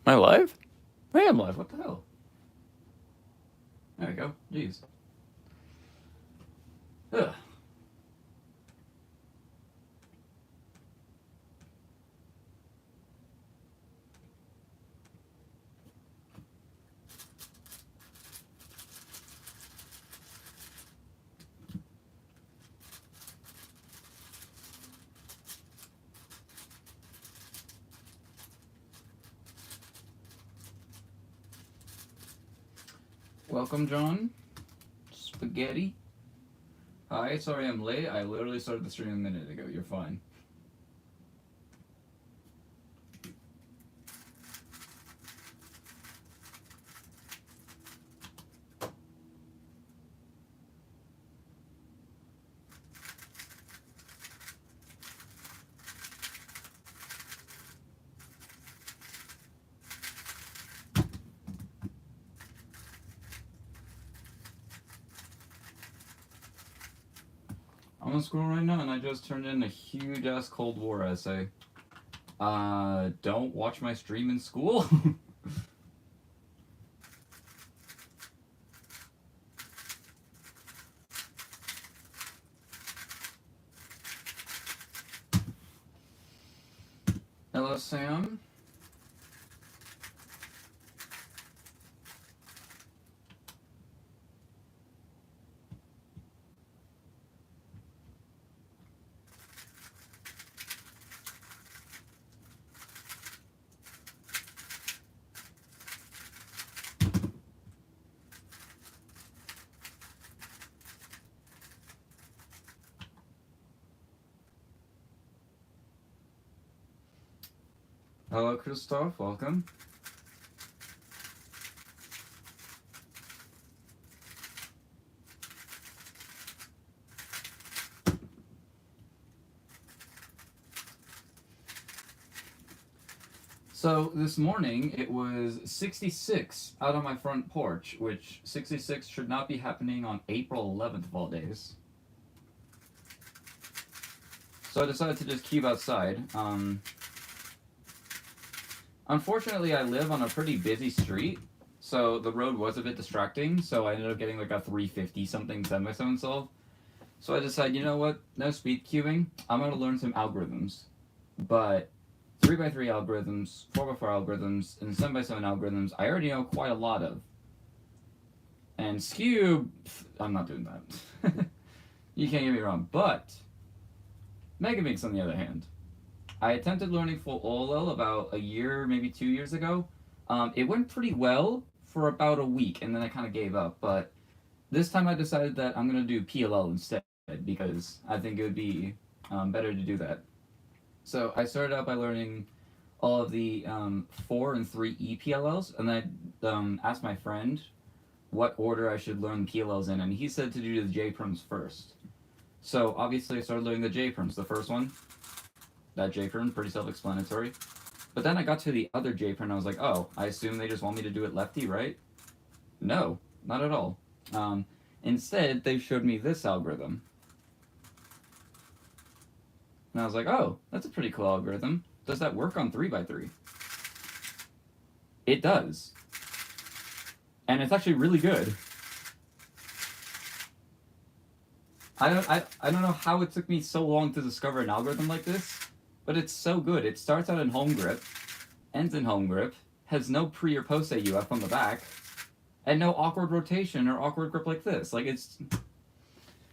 Am I live? I am live. What the hell? There we go. Jeez. Ugh. Welcome, John. Spaghetti. Hi, sorry I'm late. I literally started the stream a minute ago. You're fine. I'm on school right now, and I just turned in a huge ass Cold War essay. Don't watch my stream in school? Hello, Sam. Hello, Christoph. Welcome. So this morning it was 66 out on my front porch, which 66 should not be happening on April 11th of all days. So I decided to just cube outside. Unfortunately, I live on a pretty busy street, so the road was a bit distracting, so I ended up getting like a 350 something semi solve. So I decided, you know what, no speed cubing, I'm going to learn some algorithms. But 3x3 algorithms, 4x4 algorithms, and 7x7 algorithms, I already know quite a lot of. And skew, I'm not doing that. You can't get me wrong. But Megamix, on the other hand, I attempted learning full OLL about a year, maybe 2 years ago. It went pretty well for about a week, and then I kind of gave up. But this time I decided that I'm going to do PLL instead because I think it would be better to do that. So I started out by learning all of the 4 and 3 EPLLs, and I asked my friend what order I should learn PLLs in, and he said to do the J-perms first. So obviously I started learning the J-perms, the first one. That J-perm, pretty self-explanatory. But then I got to the other J-perm, and I was like, oh, I assume they just want me to do it lefty, right? No, not at all. Instead, they showed me this algorithm. And I was like, oh, that's a pretty cool algorithm. Does that work on 3x3? It does. And it's actually really good. I don't know how it took me so long to discover an algorithm like this, but it's so good. It starts out in home grip, ends in home grip, has no pre or post AUF on the back, and no awkward rotation or awkward grip like this. Like, it's...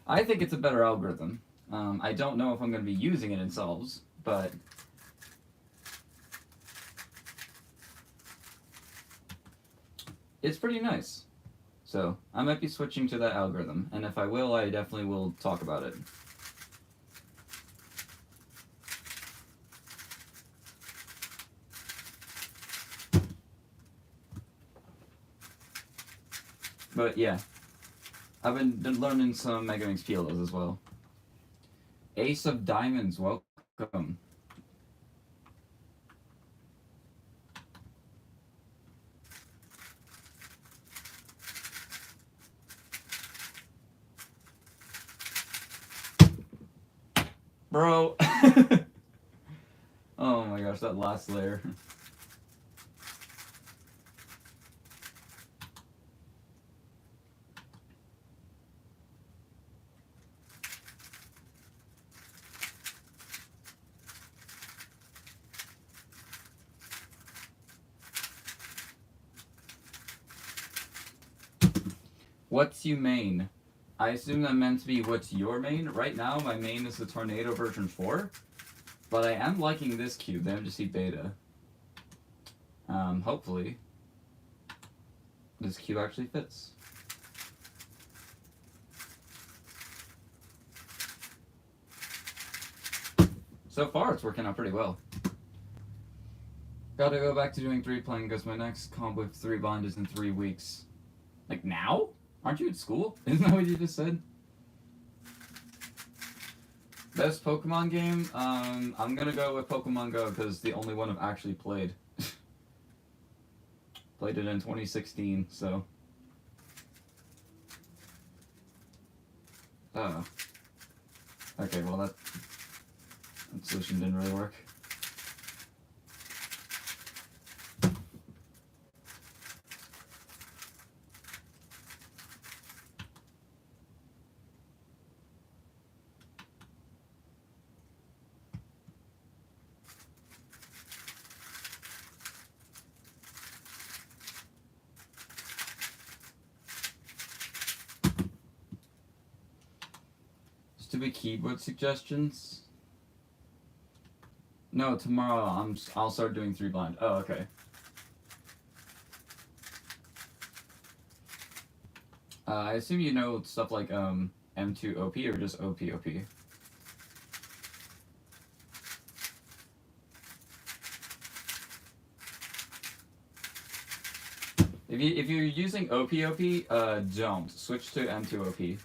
I think it's a better algorithm. I don't know if I'm going to be using it in solves, but... it's pretty nice. So, I might be switching to that algorithm, and if I will, I definitely will talk about it. But yeah, I've been learning some Megaminx PLOs as well. Ace of Diamonds, welcome. Bro. Oh my gosh, that last layer. What's you main? I assume that meant to be what's your main. Right now, my main is the Tornado version 4, but I am liking this cube, the MGC Beta. Hopefully, this cube actually fits. So far, it's working out pretty well. Gotta go back to doing 3 playing because my next comp with 3 blind is in 3 weeks. Like now? Aren't you at school? Isn't that what you just said? Best Pokemon game? I'm gonna go with Pokemon Go because it's the only one I've actually played. Played it in 2016, so. Oh. Okay, well that solution didn't really work. Stupid keyboard suggestions? No, tomorrow I'll start doing 3 blind. Oh, okay. I assume you know stuff like M2 OP or just OP OP. If you're using OP OP, don't switch to M2 OP.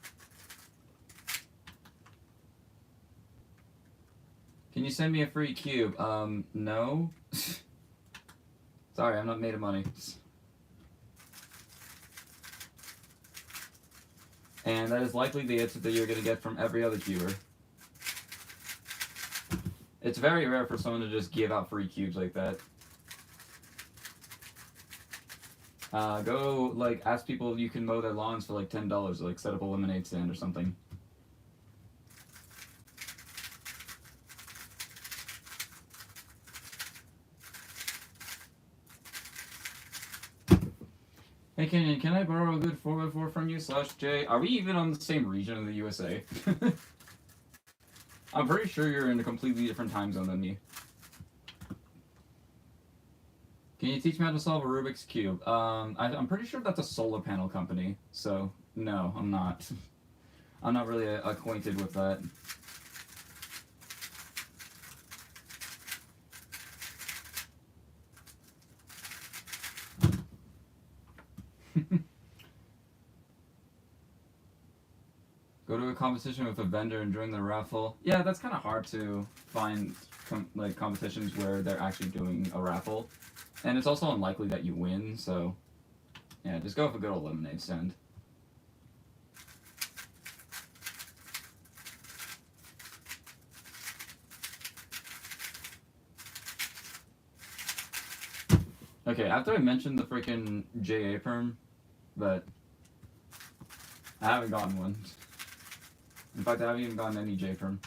Can you send me a free cube? No. Sorry, I'm not made of money. And that is likely the answer that you're going to get from every other cuber. It's very rare for someone to just give out free cubes like that. Go, like, ask people if you can mow their lawns for, like, $10, like, set up a lemonade stand or something. Hey Kenyon, can I borrow a good 4x4 from you /J? Are we even on the same region of the USA? I'm pretty sure you're in a completely different time zone than me. Can you teach me how to solve a Rubik's Cube? I'm pretty sure that's a solar panel company, so no, I'm not. I'm not really acquainted with that. Go to a competition with a vendor and join the raffle. Yeah, that's kind of hard to find like competitions where they're actually doing a raffle, and it's also unlikely that you win. So, yeah, just go with a good old lemonade stand. Okay, after I mentioned the freaking JA perm, but I haven't gotten one. In fact, I haven't even gotten any J perm.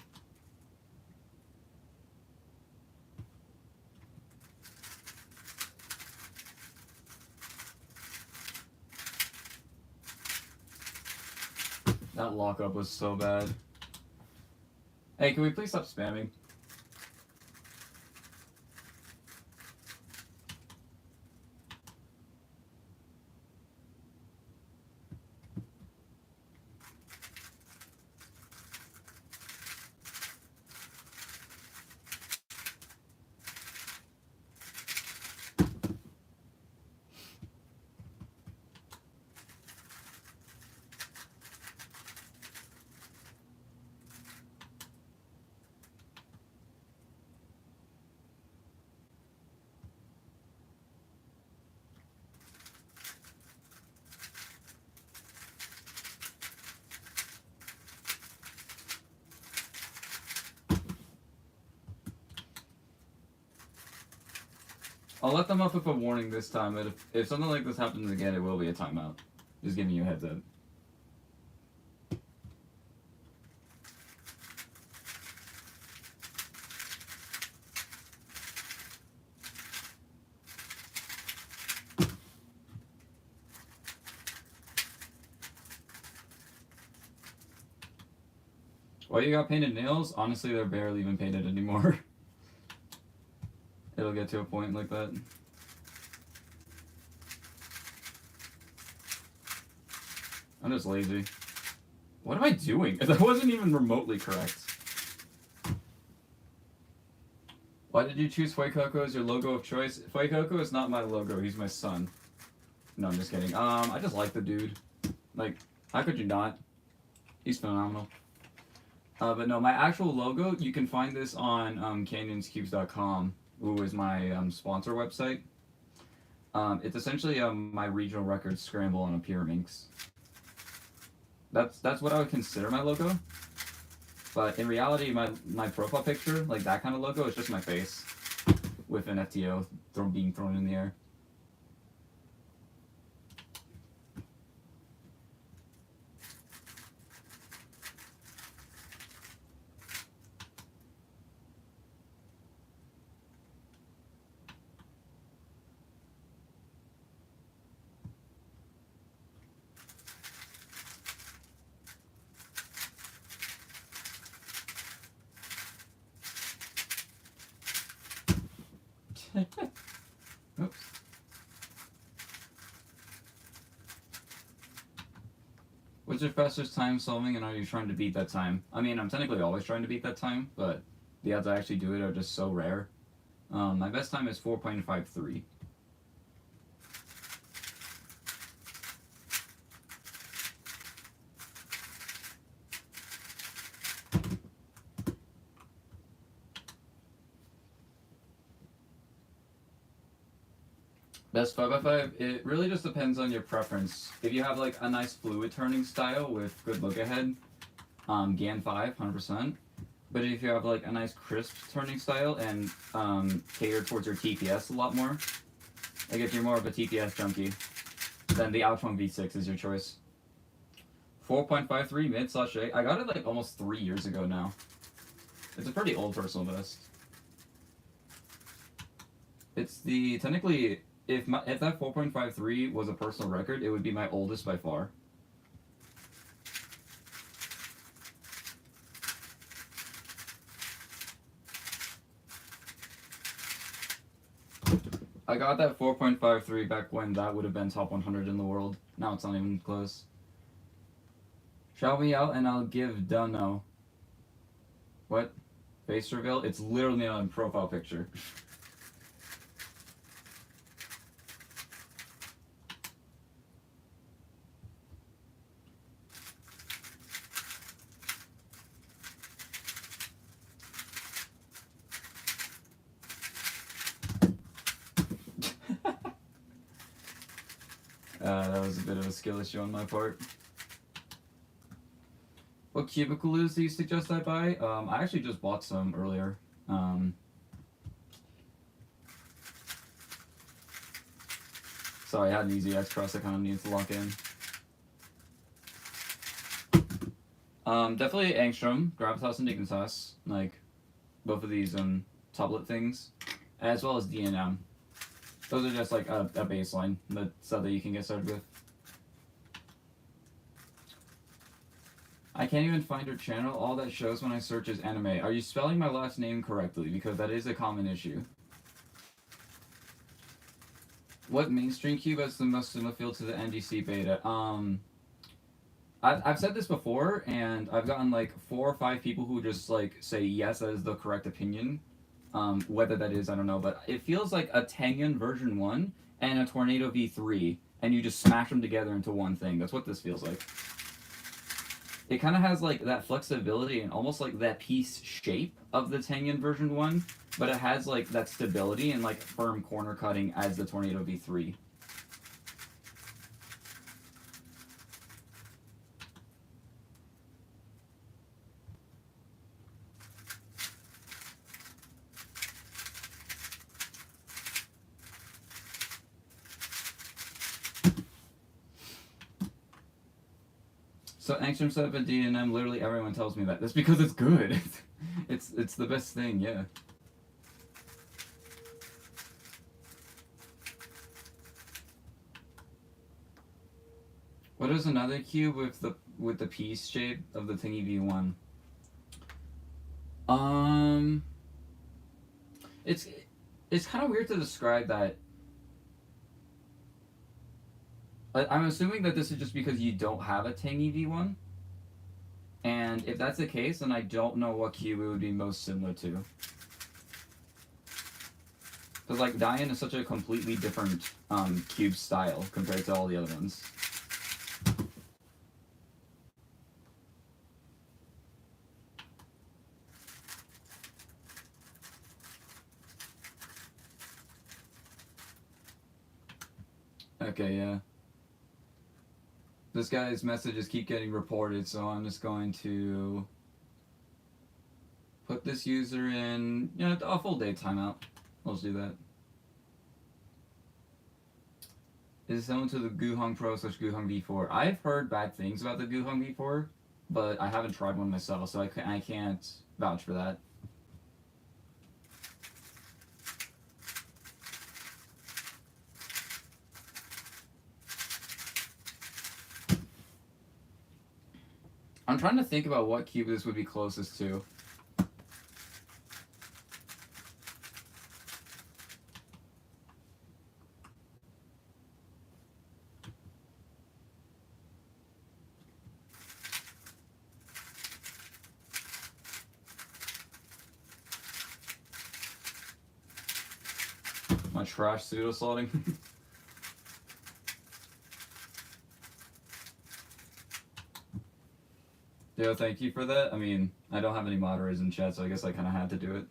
That lockup was so bad. Hey, can we please stop spamming? I'll let them up with a warning this time, but if something like this happens again, it will be a timeout. Just giving you a heads up. Why you got painted nails? Honestly, they're barely even painted anymore. It'll get to a point like that. I'm just lazy. What am I doing? That wasn't even remotely correct. Why did you choose Fuecoco as your logo of choice? Fuecoco is not my logo, he's my son. No, I'm just kidding. I just like the dude. Like, how could you not? He's phenomenal. But no, my actual logo, you can find this on canyonscubes.com, who is my sponsor website. It's essentially my regional records scramble on a Pyraminx. That's what I would consider my logo. But in reality, my profile picture, like that kind of logo, is just my face with an FTO being thrown in the air. Oops. What's your fastest time solving, and are you trying to beat that time? I mean, I'm technically always trying to beat that time, but the odds I actually do it are just so rare. My best time is 4.53. Best 5x5, it really just depends on your preference. If you have like a nice fluid turning style with good look ahead, GAN 5, 100%. But if you have like a nice crisp turning style and cater towards your TPS a lot more, like if you're more of a TPS junkie, then the Altron V6 is your choice. 4.53 mid/8. I got it like almost 3 years ago now. It's a pretty old personal best. It's the technically. If that 4.53 was a personal record, it would be my oldest by far. I got that 4.53 back when that would have been top 100 in the world. Now it's not even close. Shout me out and I'll give Dunno. What? Face reveal? It's literally on profile picture. That was a bit of a skill issue on my part. What cubicles do you suggest I buy? I actually just bought some earlier. Sorry, I had an easy X Cross that kind of needs to lock in. Definitely Angstrom, Gravitas, and Dignitas. Like, both of these tablet things. As well as DNM. Those are just like a baseline stuff that you can get started with. I can't even find her channel. All that shows when I search is anime. Are you spelling my last name correctly? Because that is a common issue. What mainstream cube has the most similar feel to the NGC beta? I've said this before, and I've gotten like 4 or 5 people who just like say yes, that is the correct opinion. Whether that is, I don't know, but it feels like a Tengen version 1 and a Tornado V3, and you just smash them together into one thing. That's what this feels like. It kind of has like that flexibility and almost like that piece shape of the Tengen version 1, but it has like that stability and like firm corner cutting as the Tornado V3. So Angstrom set up a DNM, literally everyone tells me that. That's because it's good. It's the best thing, yeah. What is another cube with the piece shape of the Thingy V1? Um, it's it's kind of weird to describe that. I'm assuming that this is just because you don't have a Tangy V1, and if that's the case, then I don't know what cube it would be most similar to. Because like Dian is such a completely different cube style compared to all the other ones. Okay, yeah. This guy's messages keep getting reported, so I'm just going to put this user in, you know, a full day timeout. I'll just do that. Is someone to the Guhong Pro / Guhong V4? I've heard bad things about the Guhong V4, but I haven't tried one myself, so I can't vouch for that. I'm trying to think about what cube this would be closest to. My trash pseudo slotting. Yo, thank you for that. I mean, I don't have any moderators in chat, so I guess I kind of had to do it.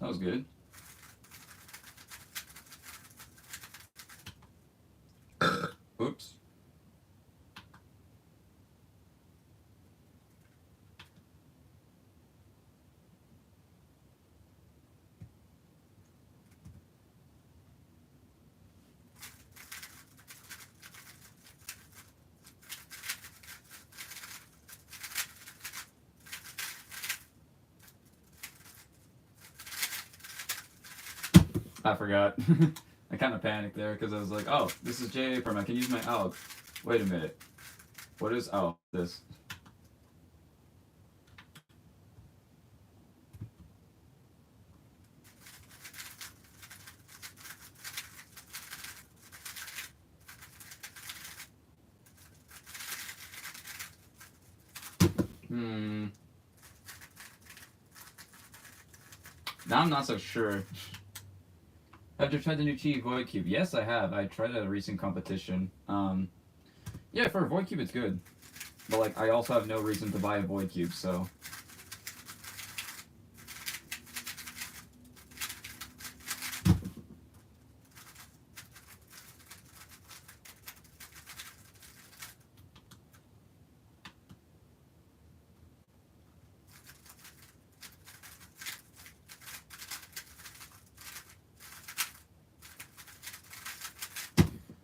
That was good. Oops. I forgot. I kind of panicked there because I was like, oh, this is JA Perm. I can use my ALG. Wait a minute. What is... Oh, this. Now I'm not so sure. Have you tried the new Chi Void Cube? Yes, I have. I tried it at a recent competition. Yeah, for a Void Cube, it's good. But, like, I also have no reason to buy a Void Cube, so...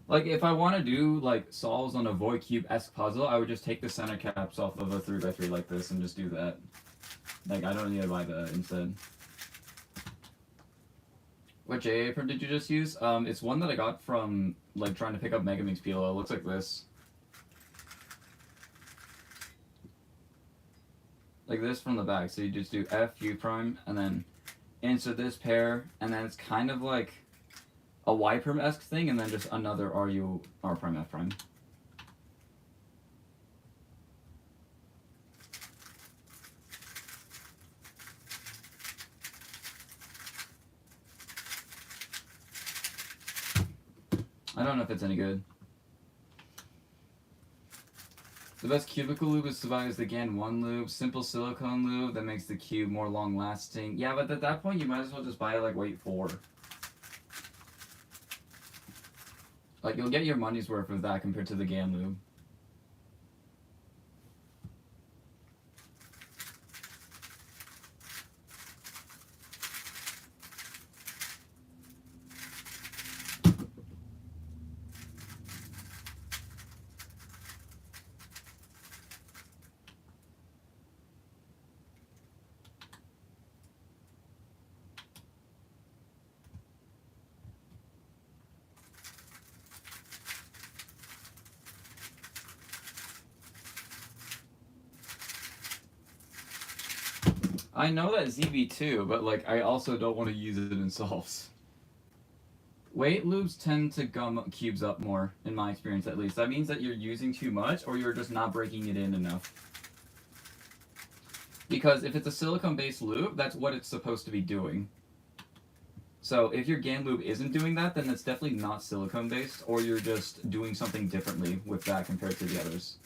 Like, if I want to do, like, solves on a Void Cube-esque puzzle, I would just take the center caps off of a 3x3 like this and just do that. Like, I don't need to buy that instead. What JA print did you just use? It's one that I got from, like, trying to pick up Megamix PLO. It looks like this. Like this from the back. So you just do F, U prime, and then insert this pair, and then it's kind of like a Y prime-esque thing, and then just another RU, R prime, F prime. I don't know if it's any good. The best cubicle lube is survive is the GAN 1 lube, simple silicone lube that makes the cube more long lasting. Yeah, but at that point you might as well just buy like weight 4. Like you'll get your money's worth with that compared to the GAN lube. I know that ZB2, but like I also don't want to use it in solves. Weight loops tend to gum cubes up more, in my experience at least. That means that you're using too much or you're just not breaking it in enough. Because if it's a silicone-based loop, that's what it's supposed to be doing. So if your GAN loop isn't doing that, then it's definitely not silicone-based, or you're just doing something differently with that compared to the others.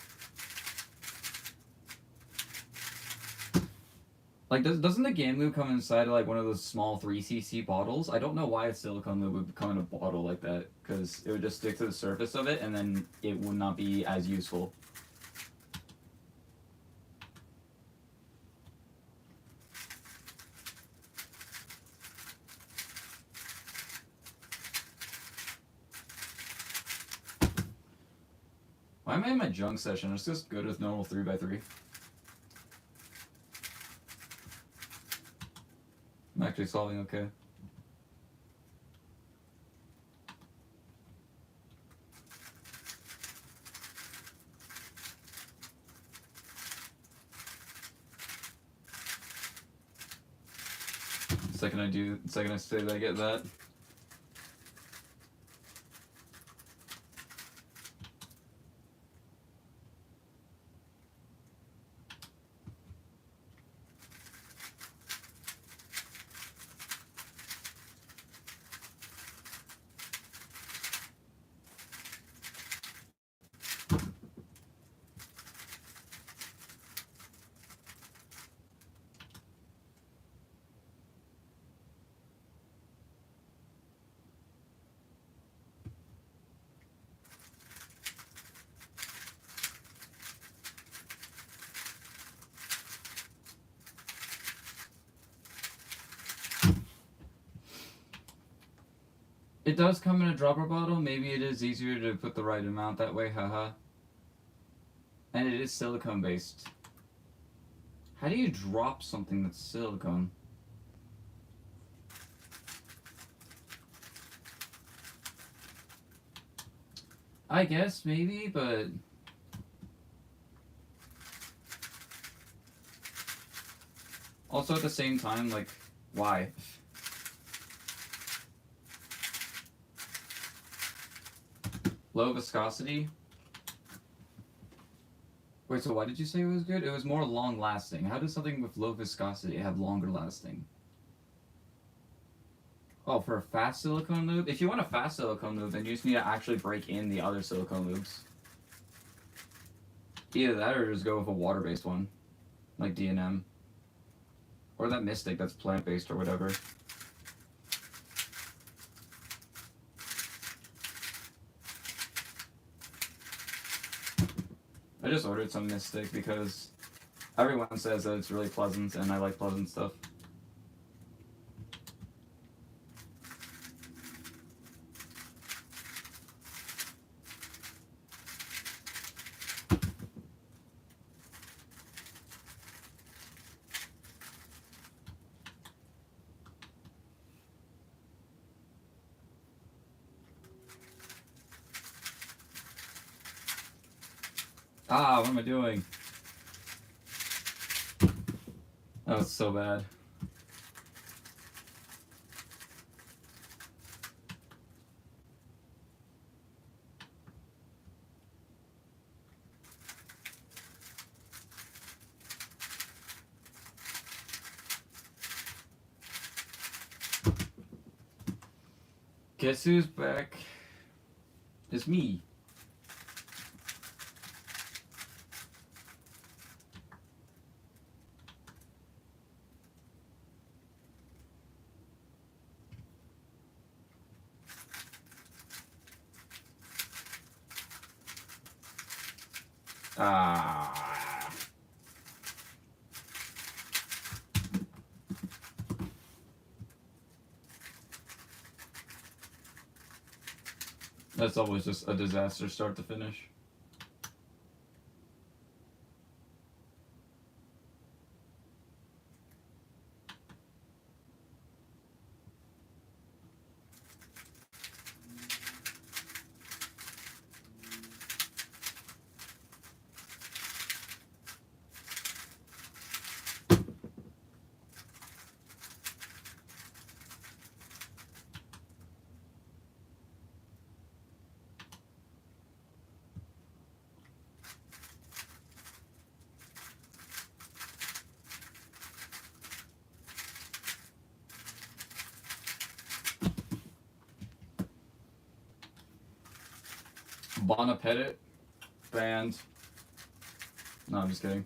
Like, doesn't the GAN loop come inside of like one of those small 3cc bottles? I don't know why a silicone loop would come in a bottle like that, because it would just stick to the surface of it, and then it would not be as useful. Why am I in my junk session? It's just good with normal 3x3. I'm actually solving okay. Second I say that I get that. It does come in a dropper bottle. Maybe it is easier to put the right amount that way, haha. And it is silicone based. How do you drop something that's silicone? I guess, maybe, but... Also at the same time, like, why? Low viscosity? Wait, so why did you say it was good? It was more long lasting. How does something with low viscosity have longer lasting? Oh, for a fast silicone lube? If you want a fast silicone lube, then you just need to actually break in the other silicone lubes. Either that or just go with a water-based one, like D&M. Or that Mystic that's plant-based or whatever. I just ordered some Mystic because everyone says that it's really pleasant, and I like pleasant stuff. Ah, what am I doing? That was so bad. Guess who's back? It's me. Ah. That's always just a disaster start to finish. Bon Appetit band. No, I'm just kidding.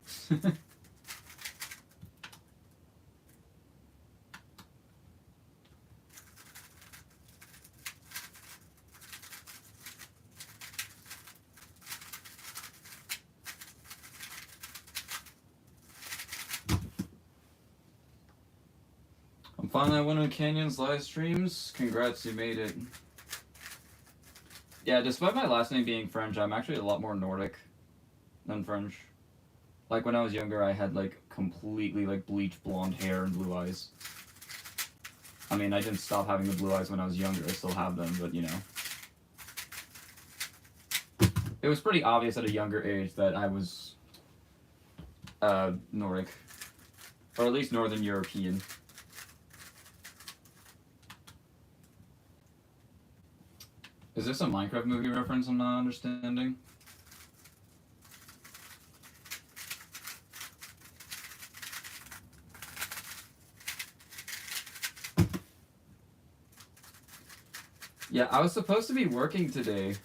I'm finally at one of Canyon's live streams. Congrats, you made it. Yeah, despite my last name being French, I'm actually a lot more Nordic than French. Like when I was younger, I had like completely like bleached blonde hair and blue eyes. I mean, I didn't stop having the blue eyes when I was younger. I still have them, but you know. It was pretty obvious at a younger age that I was Nordic. Or at least Northern European. Is this a Minecraft movie reference I'm not understanding? Yeah, I was supposed to be working today.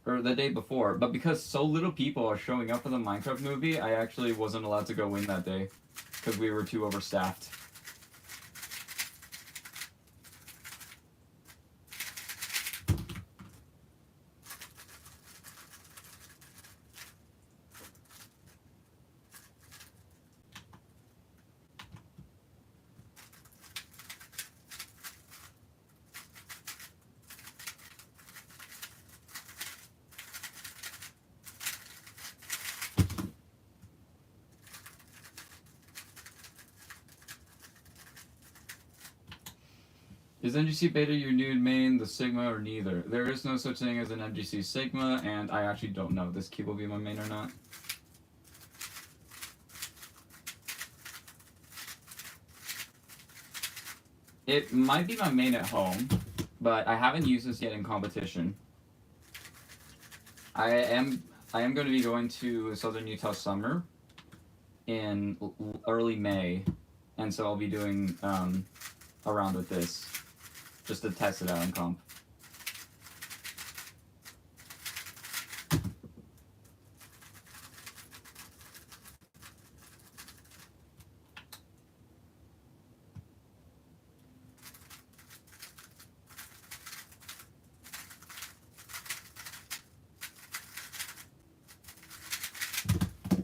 Or the day before, but because so little people are showing up for the Minecraft movie, I actually wasn't allowed to go in that day. Because we were too overstaffed. Is MGC Beta your new main, the Sigma, or neither? There is no such thing as an MGC Sigma, and I actually don't know if this key will be my main or not. It might be my main at home, but I haven't used this yet in competition. I am going to be going to Southern Utah Summer in early May, and so I'll be doing a round with this. Just to test it out in comp.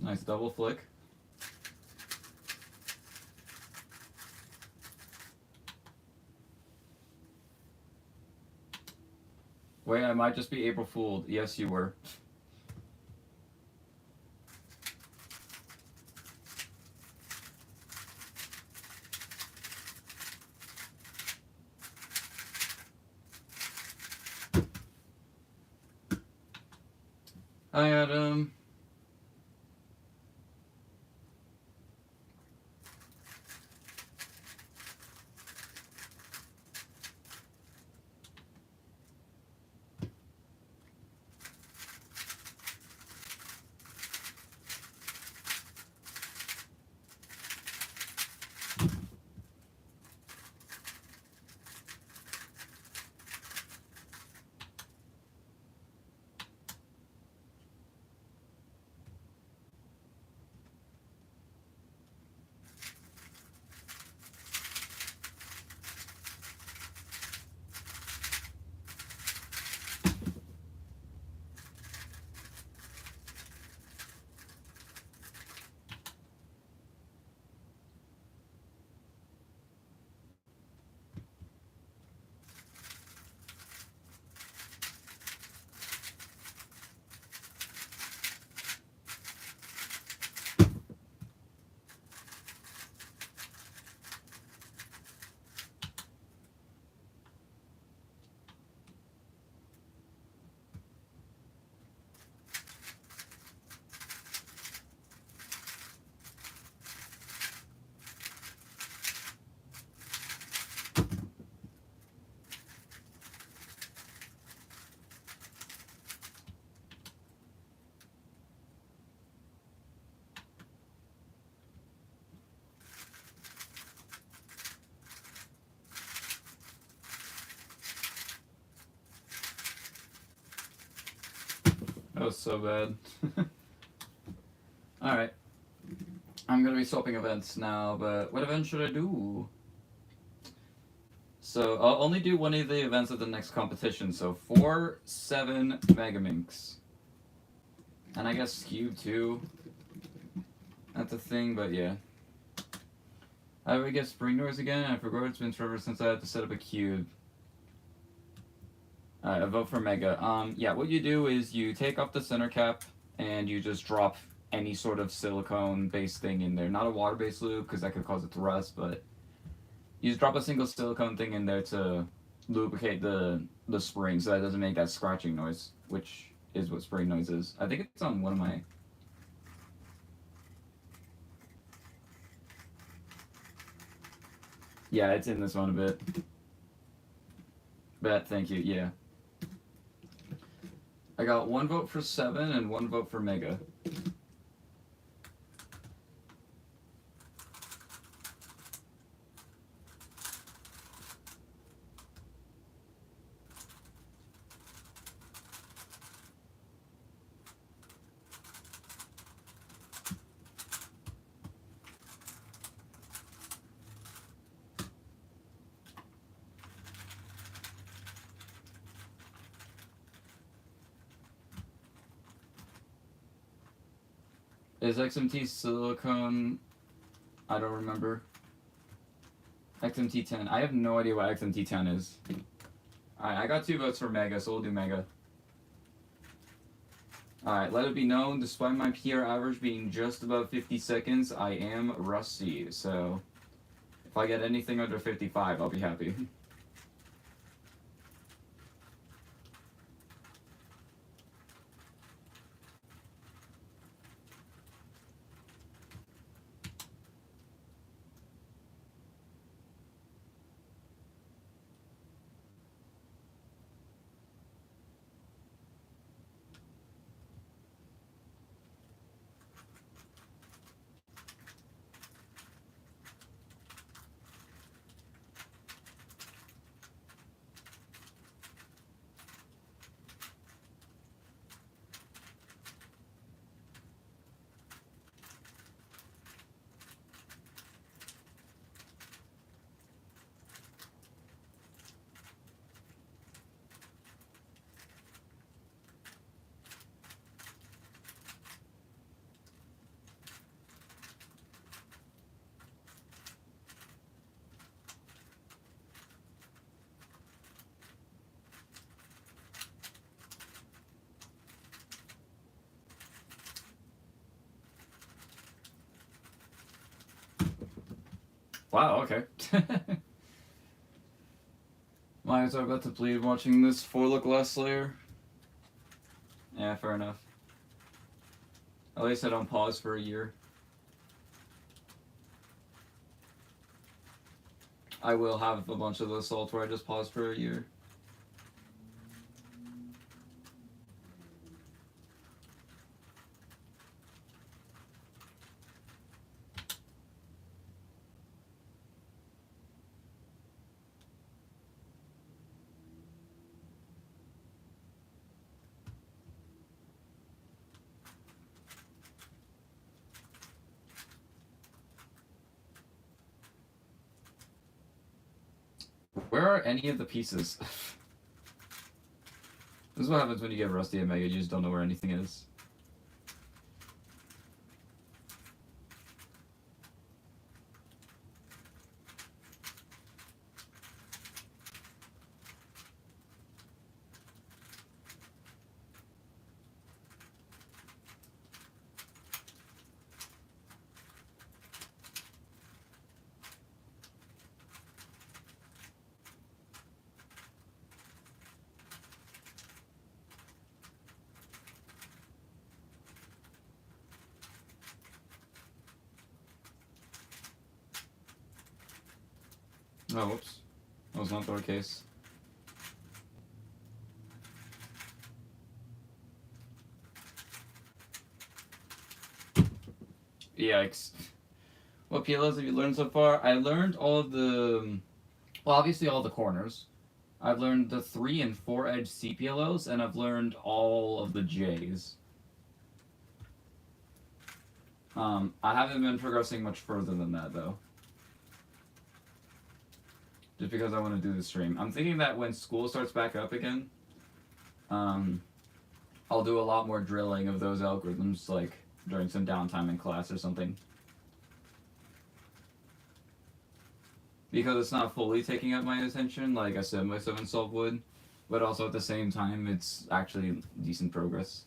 Nice double flick. Wait, I might just be April Fooled. Yes, you were. Hi, Adam. was so bad. Alright. I'm gonna be swapping events now, but what event should I do? So I'll only do one of the events of the next competition. So 4, 7 Megaminx. And I guess Cube too. That's a thing, but yeah. How do we get Spring Noise again? I forgot, it's been forever since I had to set up a cube. Alright, I vote for Mega. Yeah, what you do is you take off the center cap and you just drop any sort of silicone-based thing in there. Not a water-based lube, because that could cause it to rust, but you just drop a single silicone thing in there to lubricate the spring so that it doesn't make that scratching noise, which is what spring noise is. I think it's on one of my... Yeah, it's in this one a bit. Bet, thank you, yeah. I got 1 vote for 7 and 1 vote for Mega. Is XMT silicone? I don't remember. XMT10. I have no idea what XMT10 is. Alright, I got 2 votes for Mega, so we'll do Mega. Alright, let it be known, despite my PR average being just above 50 seconds, I am rusty. So, if I get anything under 55, I'll be happy. Wow, okay. My eyes are about to bleed watching this 4-look last layer. Yeah, fair enough. At least I don't pause for a year. I will have a bunch of assaults where I just pause for a year. Where are any of the pieces? This is what happens when you get rusty at Mega, you just don't know where anything is. Oh, whoops. That was not the case. Yikes. What PLOs have you learned so far? I learned all of the... Well, obviously all the corners. I've learned the 3 and 4 edge CPLOs, and I've learned all of the Js. I haven't been progressing much further than that though. Just because I want to do the stream. I'm thinking that when school starts back up again, I'll do a lot more drilling of those algorithms, like during some downtime in class or something. Because it's not fully taking up my attention like a 7x7 solve would, but also at the same time, it's actually decent progress.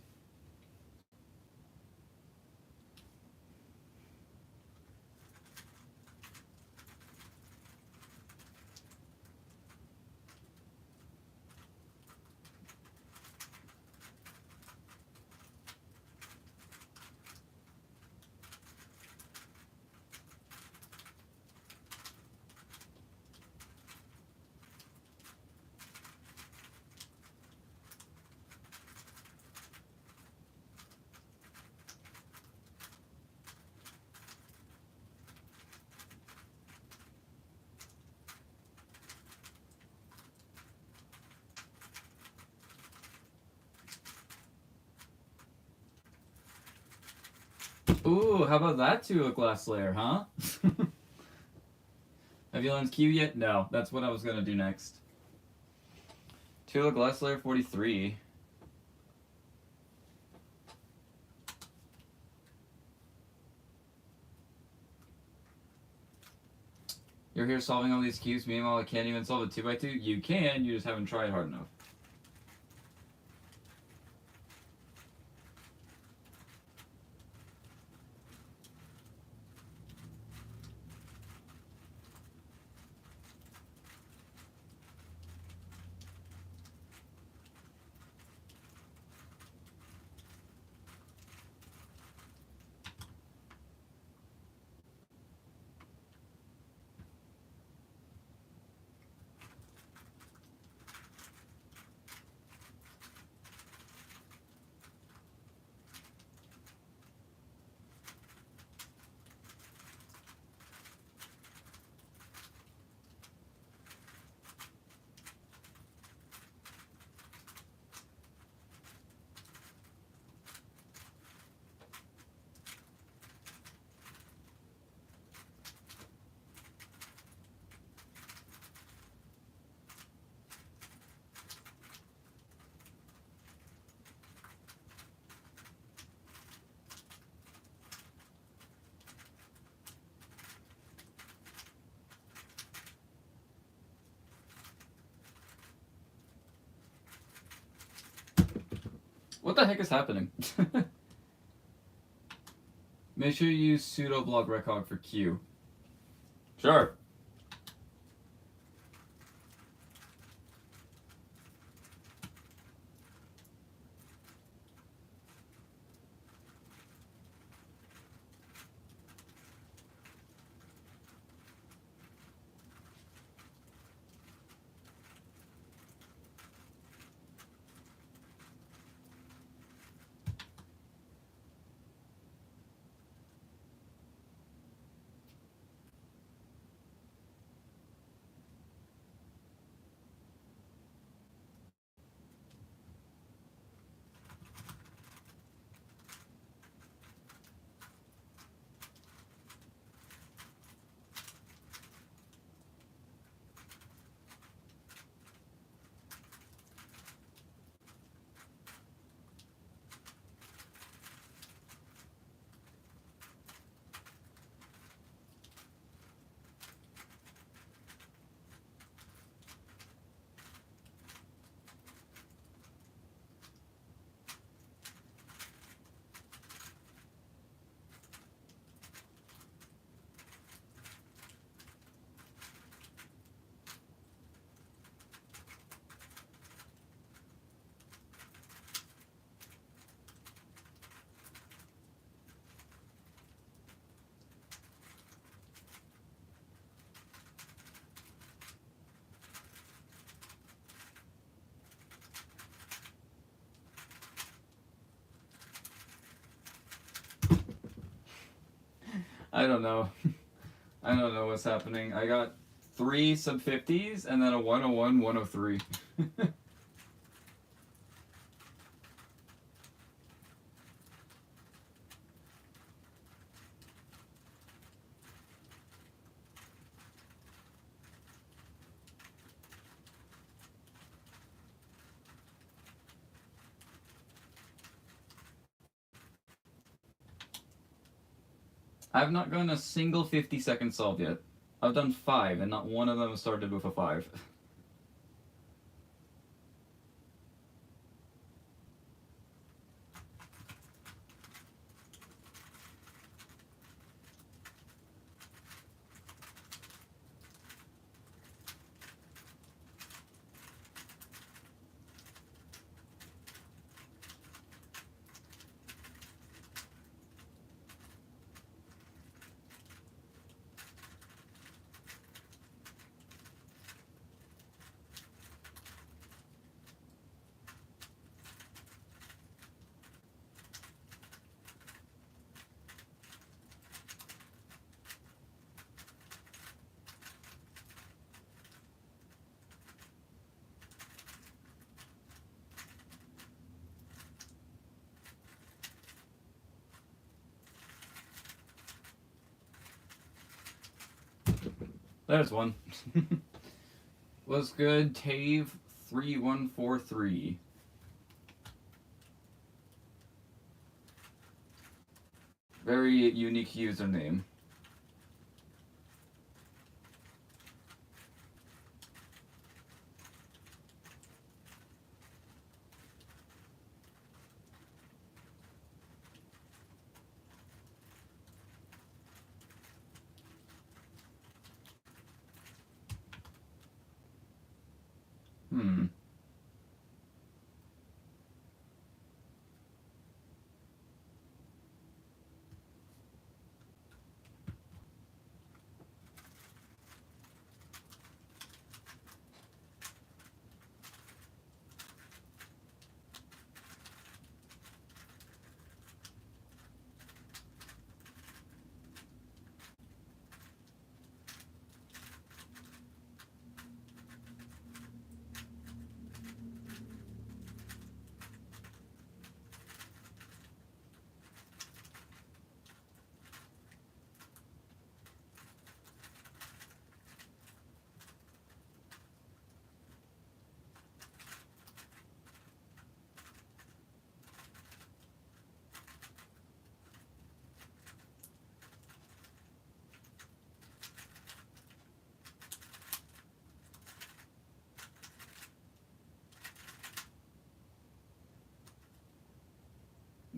Ooh, how about that to a glass layer, huh? Have you learned Q yet? No, that's what I was gonna do next. To a glass layer 43. You're here solving all these cubes, meanwhile I can't even solve a 2x2? You can, you just haven't tried hard enough. What the heck is happening? Make sure you use sudo blog recog for Q. Sure. I don't know. I don't know what's happening. I got 3 sub 50s and then a 101, 103. I've not gotten a single 50-second solve yet. I've done 5, and not one of them started with a 5. There's one. What's good, Tave3143? Very unique username. Hmm.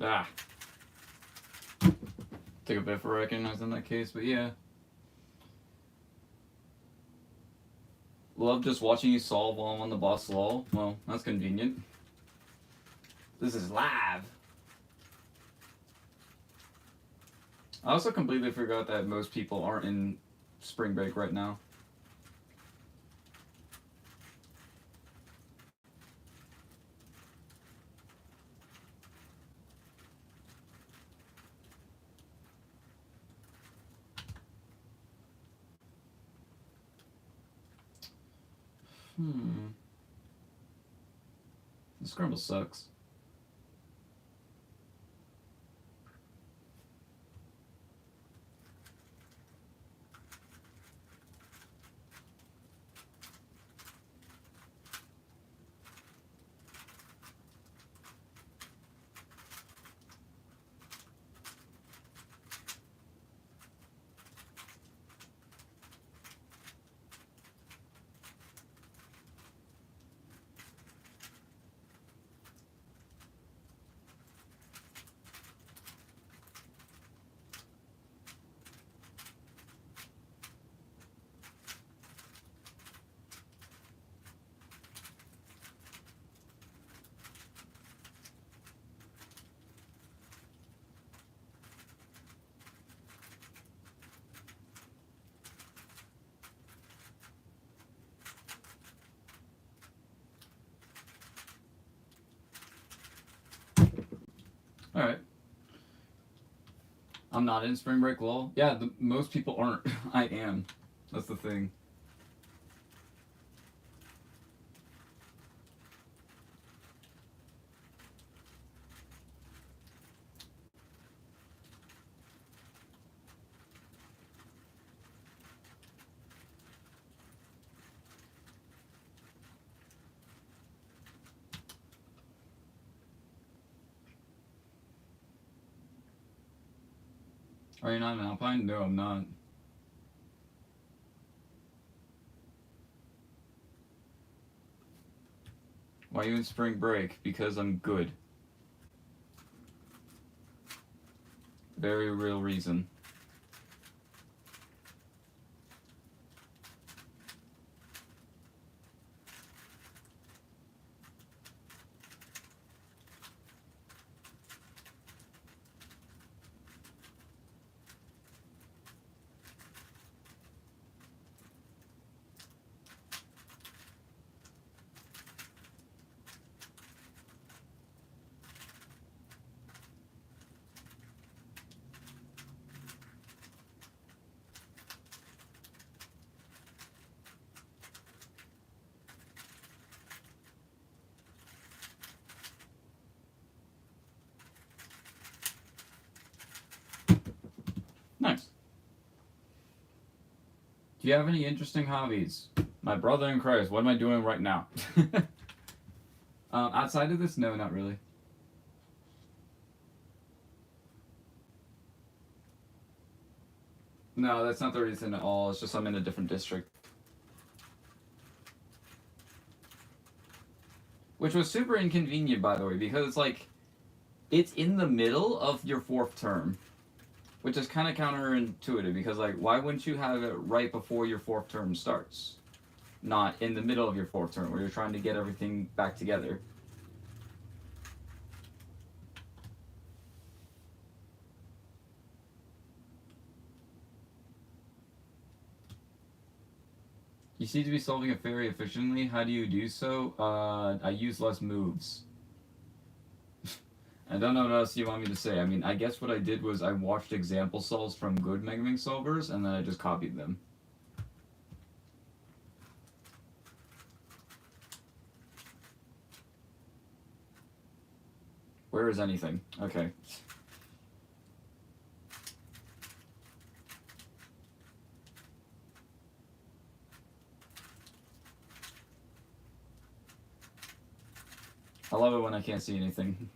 Ah. Take a bit for recognizing that case, but yeah. Love just watching you solve while I'm on the boss lol. Well, that's convenient. This is live. I also completely forgot that most people aren't in spring break right now. The scramble sucks. Alright. I'm not in spring break lol. Yeah, most people aren't. I am. That's the thing. Are you not an Alpine? No, I'm not. Why are you in spring break? Because I'm good. Very real reason. Nice. Do you have any interesting hobbies? My brother in Christ, what am I doing right now? Outside of this, no, not really. No, that's not the reason at all. It's just I'm in a different district. Which was super inconvenient, by the way, because it's in the middle of your fourth term, which is kind of counterintuitive because, like, why wouldn't you have it right before your fourth term starts? Not in the middle of your fourth term where you're trying to get everything back together. You seem to be solving it very efficiently. How do you do so? I use less moves. I don't know what else you want me to say. I mean, I guess what I did was I watched example solves from good Megaminx solvers, and then I just copied them. Where is anything? Okay. I love it when I can't see anything.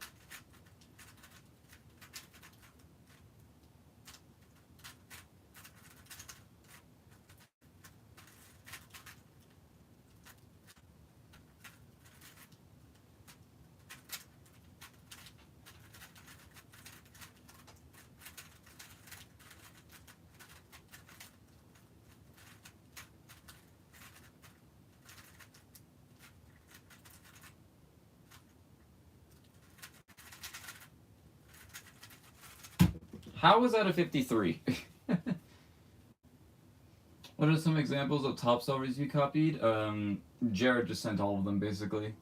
How was that a 53? What are some examples of top solvers you copied? Jared just sent all of them, basically.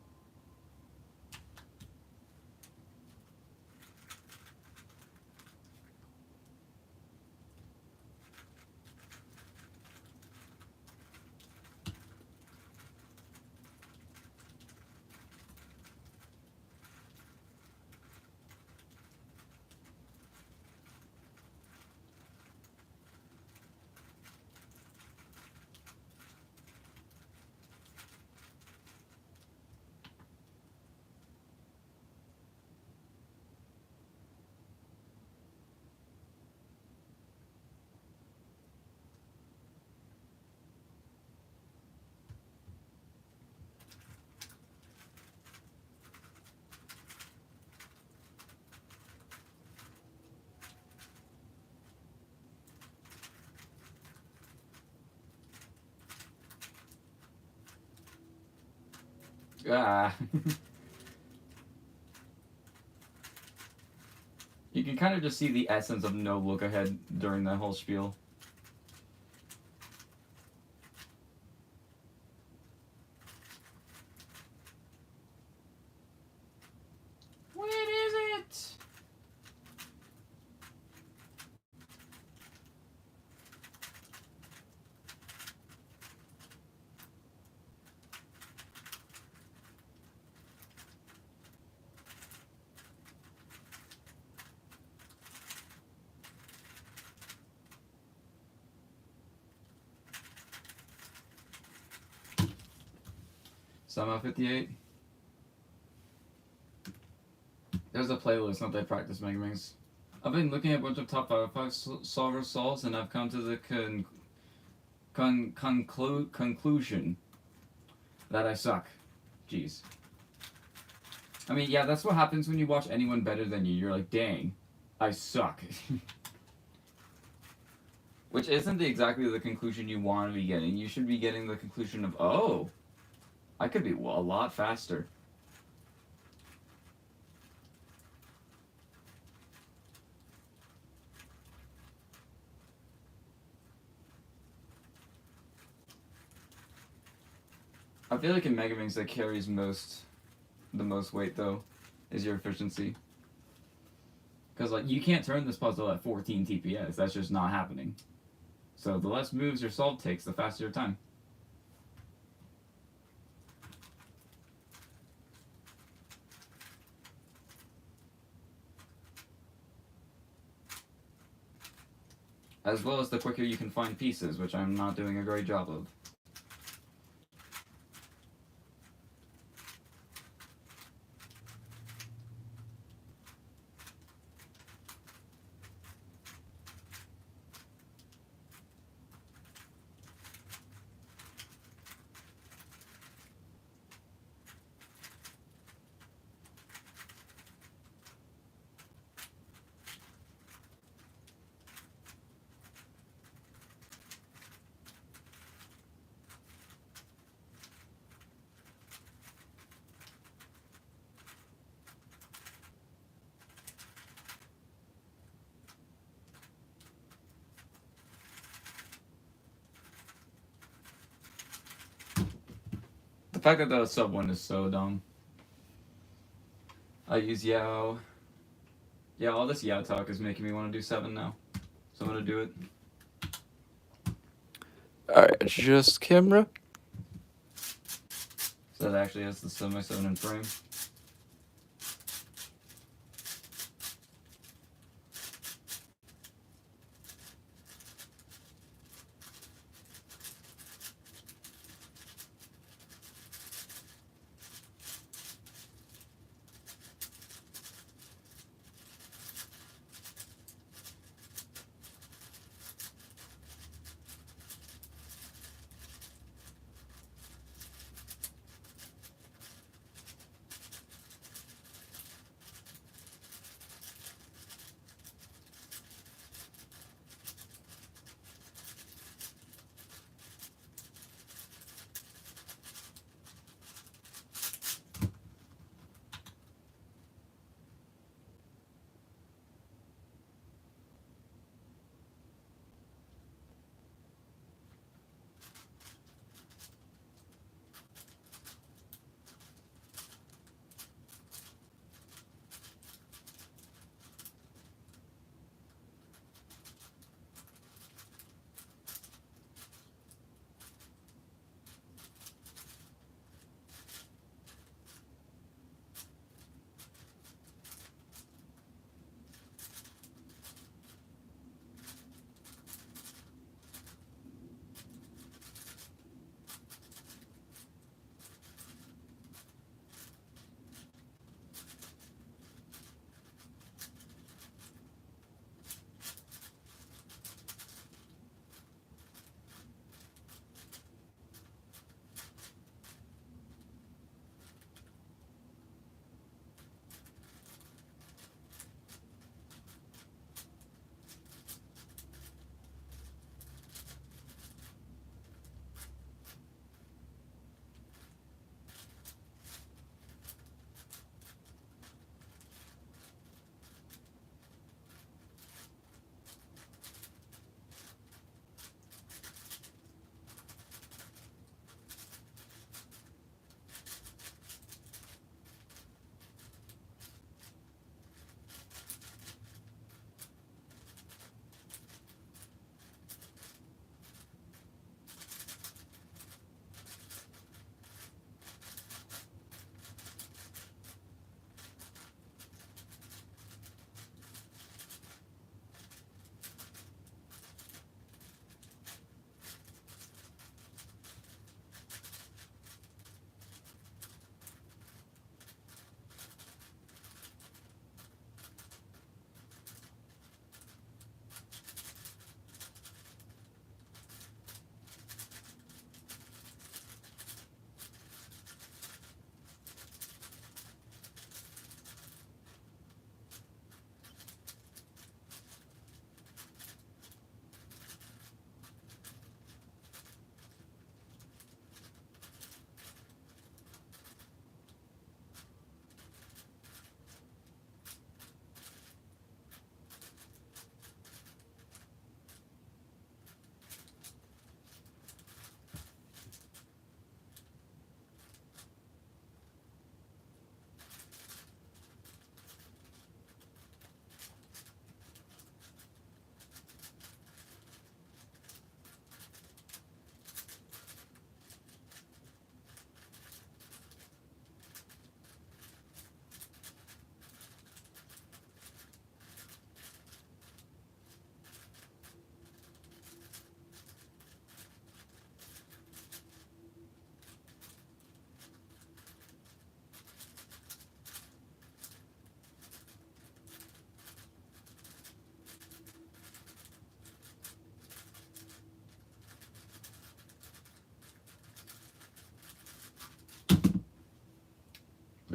Ah. You can kind of just see the essence of no look ahead during that whole spiel. What is it? Somehow 58. There's a playlist, not that practice Megaminx. I've been looking at a bunch of top 5 solver solves, and I've come to the conclusion that I suck. Jeez. I mean, yeah, that's what happens when you watch anyone better than you. You're like, dang, I suck. Which isn't exactly the conclusion you want to be getting. You should be getting the conclusion of, oh, I could be a lot faster. I feel like in Megaminx that carries the most weight though, is your efficiency. Because like you can't turn this puzzle at 14 TPS. That's just not happening. So the less moves your solve takes, the faster your time. As well as the quicker you can find pieces, which I'm not doing a great job of. The fact that the sub one is so dumb. I use Yao. Yeah, all this Yao talk is making me want to do 7 now. So I'm gonna do it. Alright, adjust camera. So that actually has the semi-7 in frame.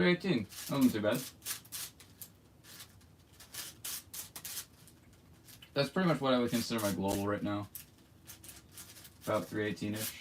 318. That wasn't too bad. That's pretty much what I would consider my global right now. About 318-ish.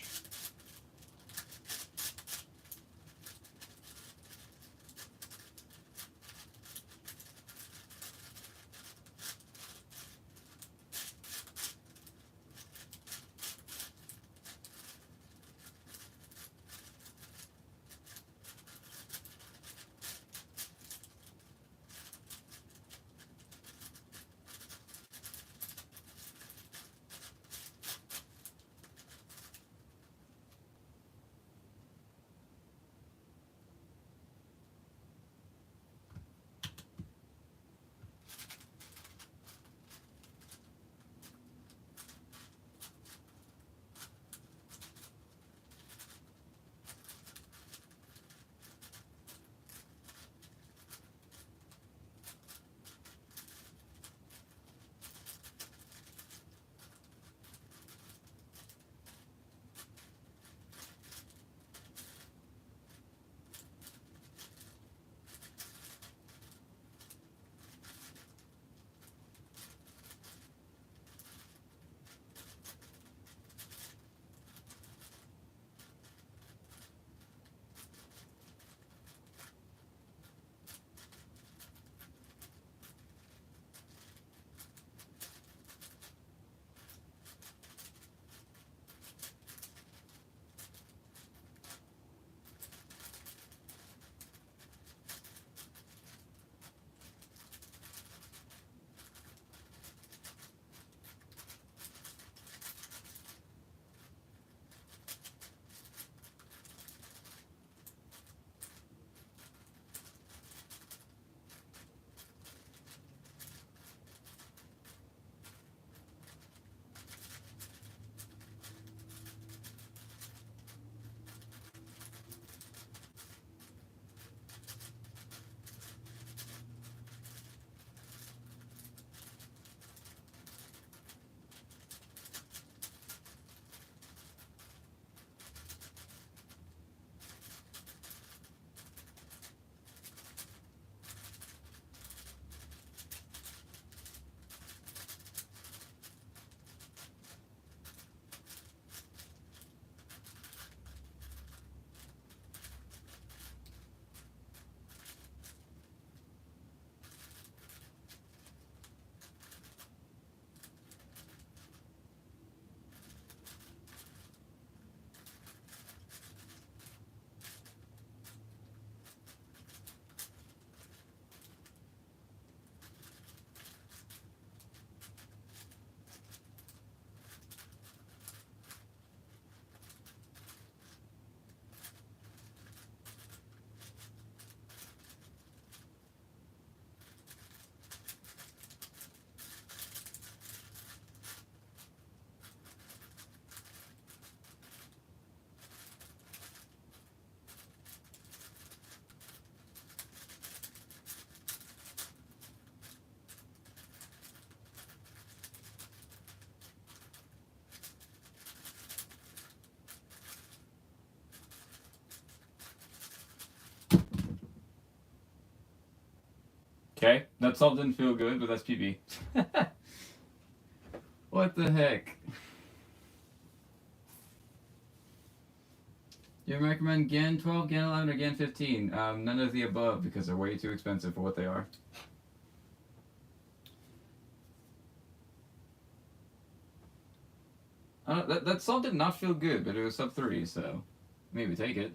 Okay, that salt didn't feel good, but that's PB. What the heck? Do you recommend GAN 12, GAN 11, or GAN 15? None of the above because they're way too expensive for what they are. That salt did not feel good, but it was sub 3, so maybe take it.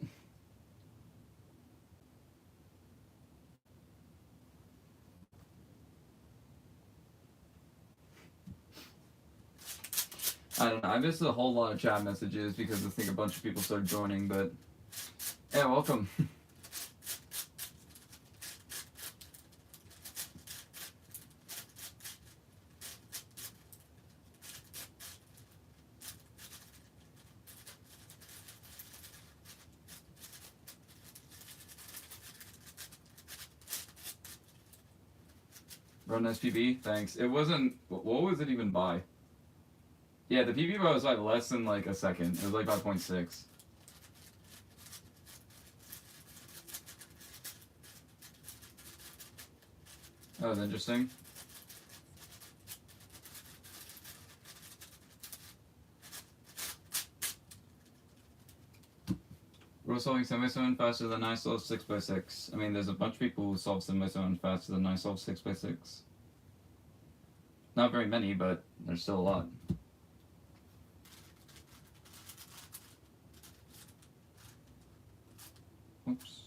I don't know. I missed a whole lot of chat messages because I think a bunch of people started joining, but yeah, welcome. Run SPB, thanks. It wasn't. What was it even by? Yeah, the PB bar was like less than like a second. It was like about 0.6. That was interesting. We're solving semi-7 faster than I solve 6x6. I mean, there's a bunch of people who solve semi-7 faster than I solve 6x6. Not very many, but there's still a lot. Oops.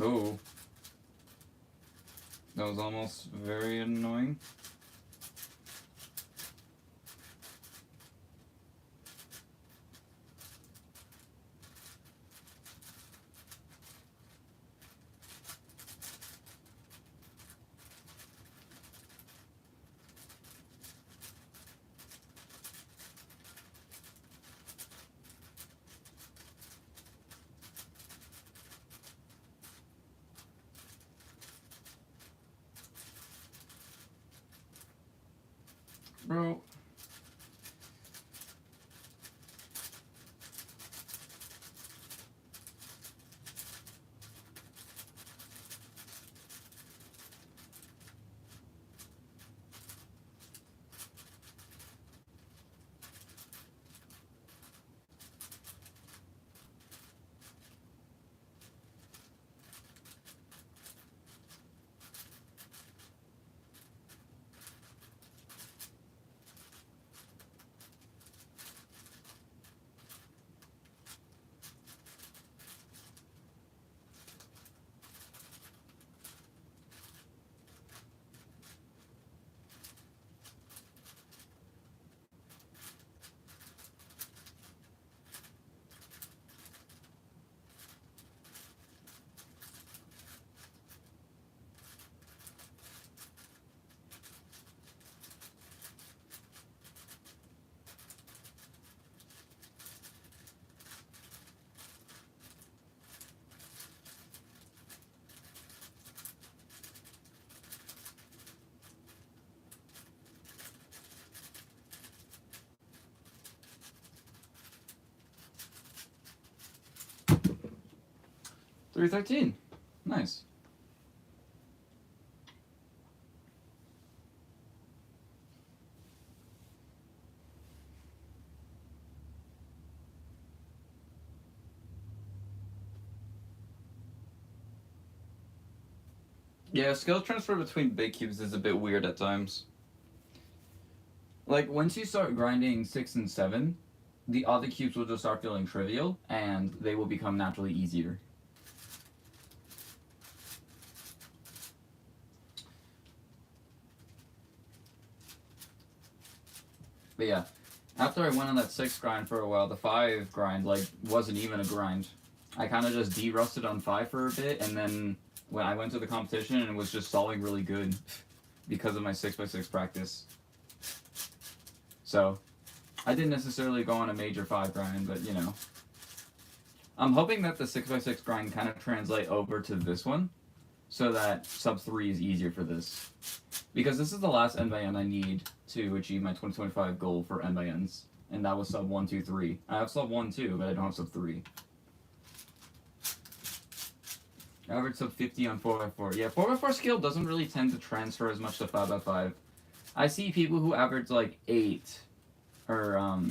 Oh. That was almost very annoying. Bro. $313. Nice. Yeah, skill transfer between big cubes is a bit weird at times. Like, once you start grinding 6 and 7, the other cubes will just start feeling trivial, and they will become naturally easier. But yeah, after I went on that 6 grind for a while, the 5 grind, like, wasn't even a grind. I kind of just de-rusted on 5 for a bit, and then when I went to the competition and was just solving really good because of my 6x6 practice. So, I didn't necessarily go on a major 5 grind, but you know. I'm hoping that the 6x6 grind kind of translate over to this one, so that sub 3 is easier for this. Because this is the last N by N I need to achieve my 2025 goal for N by Ns, and that was sub 1, 2, 3. I have sub 1, 2, but I don't have sub 3. Average sub 50 on 4x4. Yeah, 4x4 skill doesn't really tend to transfer as much to 5x5. I see people who average like 8 or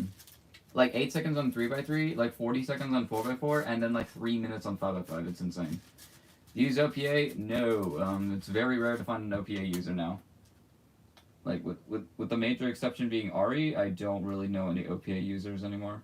like 8 seconds on 3x3, like 40 seconds on 4x4, and then like 3 minutes on 5x5. It's insane. Use OPA? No. It's very rare to find an OPA user now. Like with the major exception being Ari, I don't really know any OPA users anymore.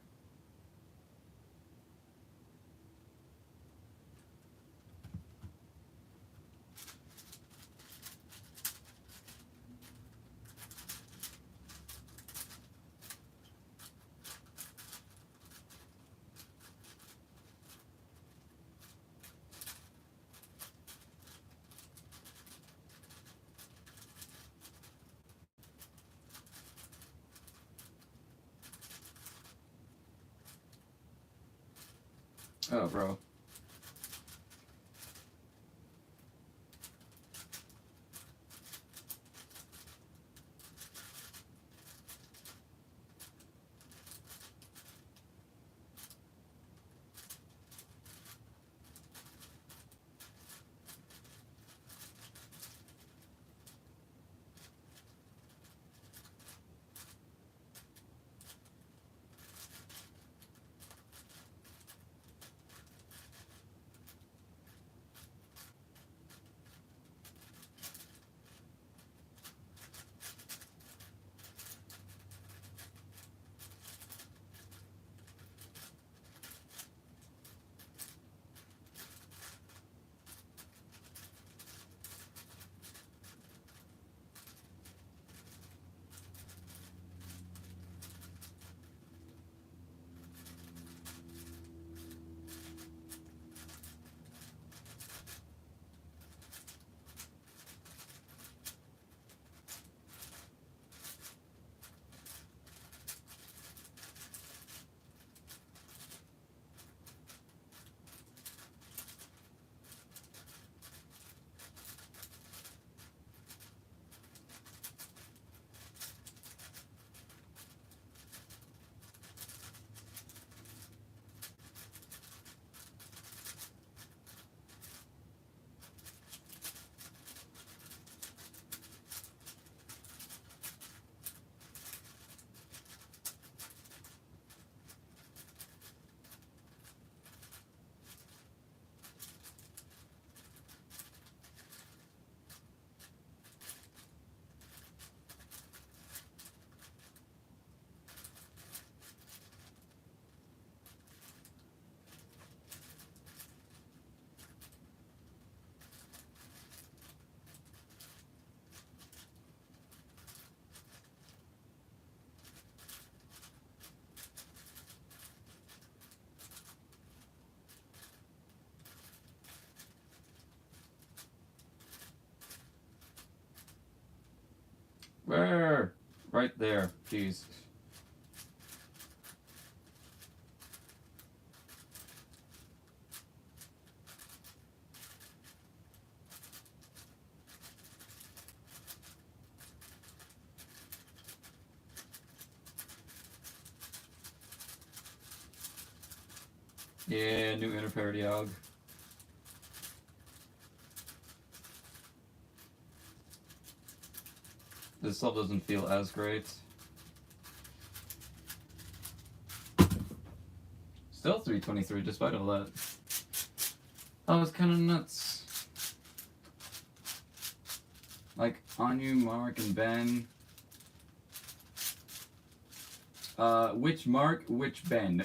Oh, bro. Where? Right there. Jeez. Yeah, new inner parity og. This still doesn't feel as great. Still 323 despite all that. That was kind of nuts. Like, Anu, Mark, and Ben. Which Mark, which Ben?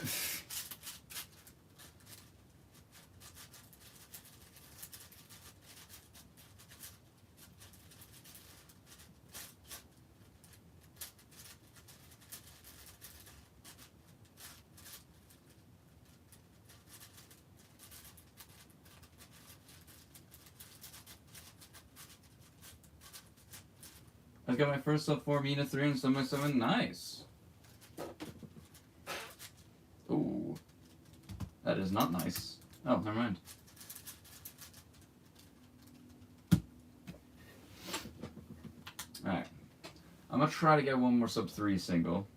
I got my first sub 4 Mina 3 and sub 7. Nice. Ooh. That is not nice. Oh, never mind. Alright. I'm gonna try to get one more sub 3 single.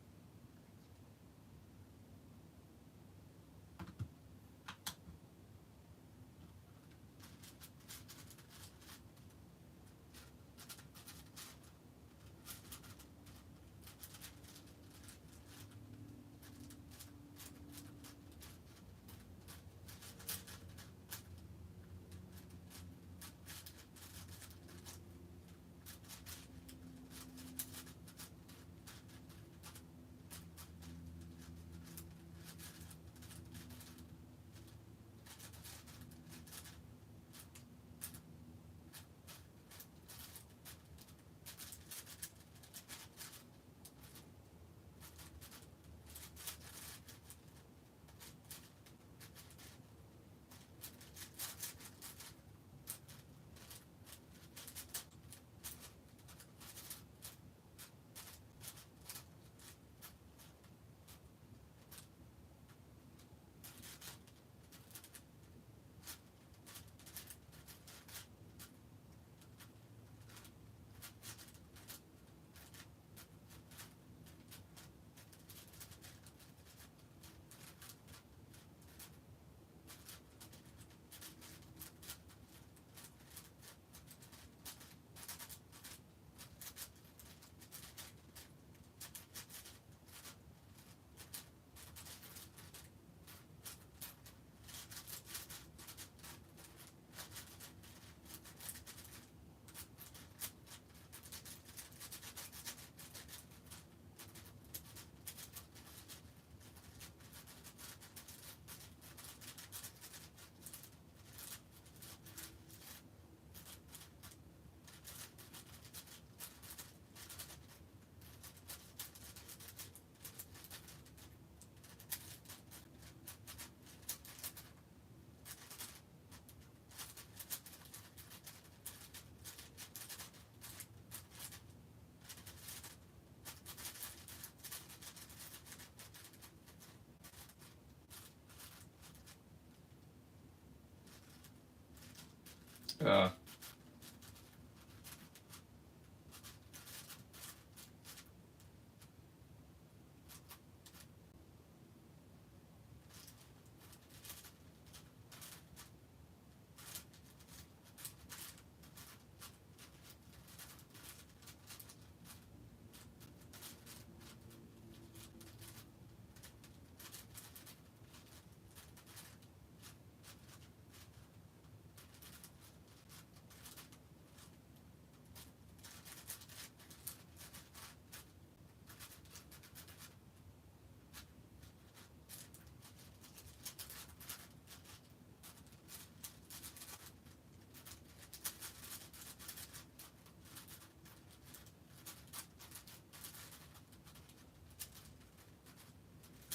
Uh,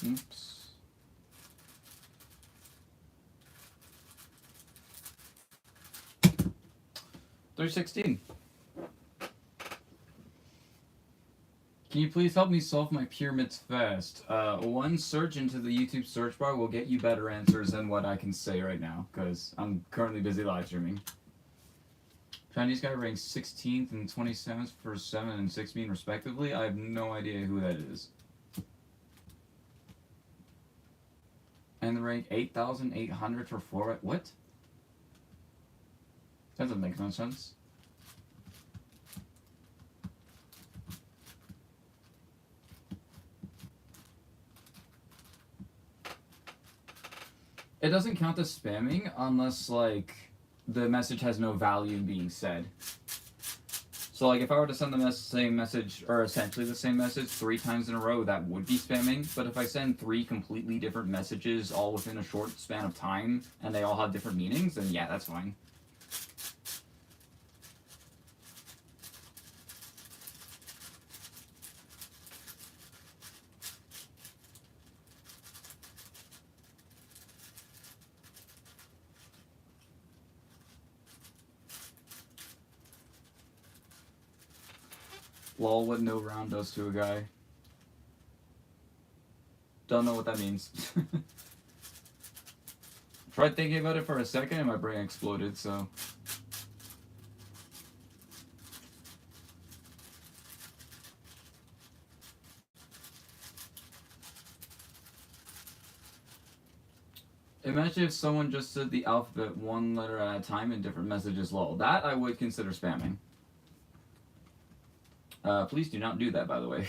oops. $3.16. Can you please help me solve my pyramids fast? One search into the YouTube search bar will get you better answers than what I can say right now, because I'm currently busy live streaming. Chinese guy ranks 16th and 27th for 7 and 6 mean respectively. I have no idea who that is. And the rank 8,800 for 4. What? That doesn't make no sense. It doesn't count as spamming unless, like, the message has no value in being said. So, like, if I were to send the same message, or essentially the same message 3 times in a row, that would be spamming. But if I send 3 completely different messages all within a short span of time, and they all have different meanings, then yeah, that's fine. Lol, what no round does to a guy. Don't know what that means. Tried thinking about it for a second and my brain exploded, so. Imagine if someone just said the alphabet 1 letter at a time in different messages, lol. That I would consider spamming. Please do not do that, by the way.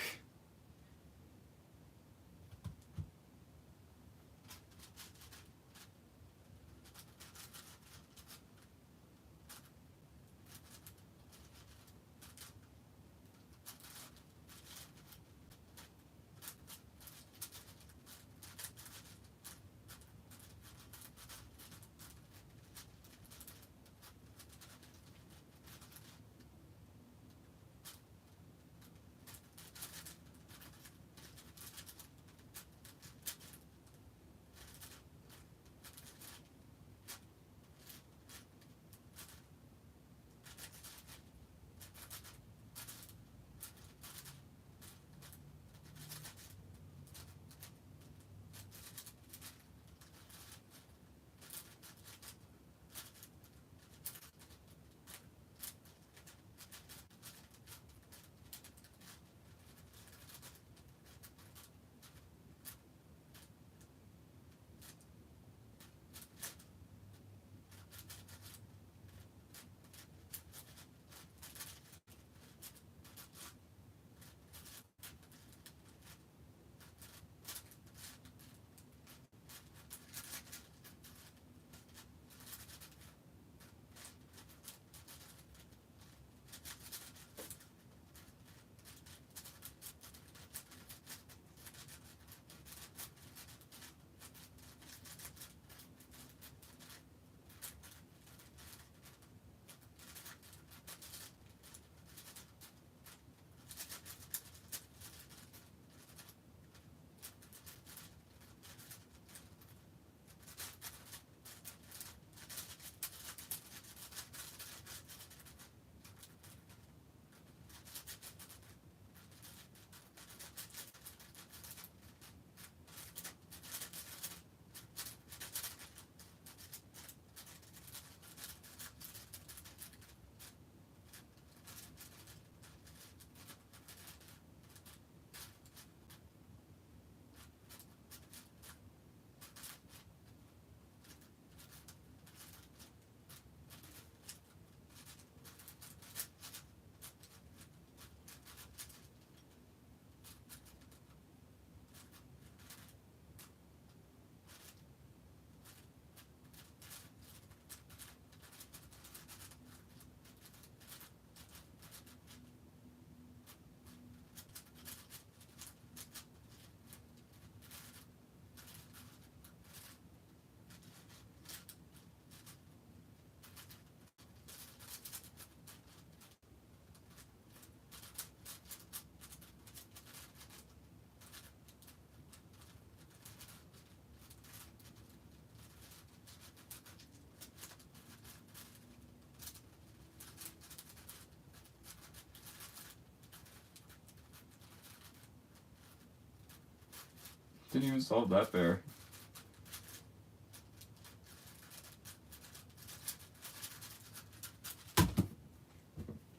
Didn't even solve that bear.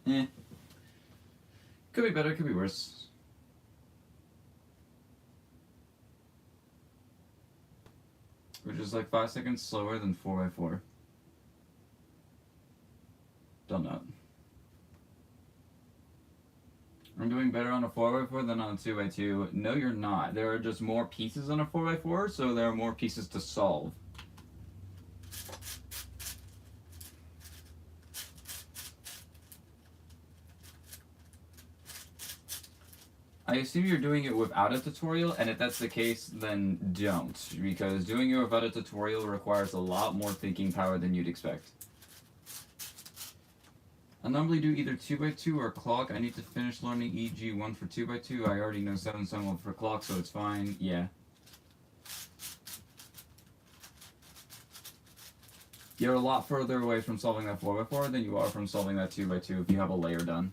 Eh. Could be better, could be worse. Which is like 5 seconds slower than 4x4. Don't know. I'm doing better on a 4x4 than on a 2x2. No, you're not. There are just more pieces on a 4x4, so there are more pieces to solve. I assume you're doing it without a tutorial, and if that's the case, then don't, because doing it without a tutorial requires a lot more thinking power than you'd expect. I normally do either 2x2 or clock. I need to finish learning EG1 for 2x2. I already know 7/7 for clock, so it's fine. Yeah. You're a lot further away from solving that 4x4 than you are from solving that 2x2 if you have a layer done.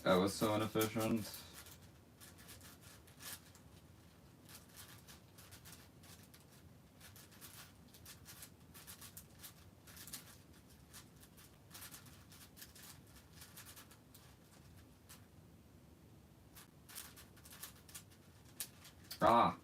That was so inefficient. Ah.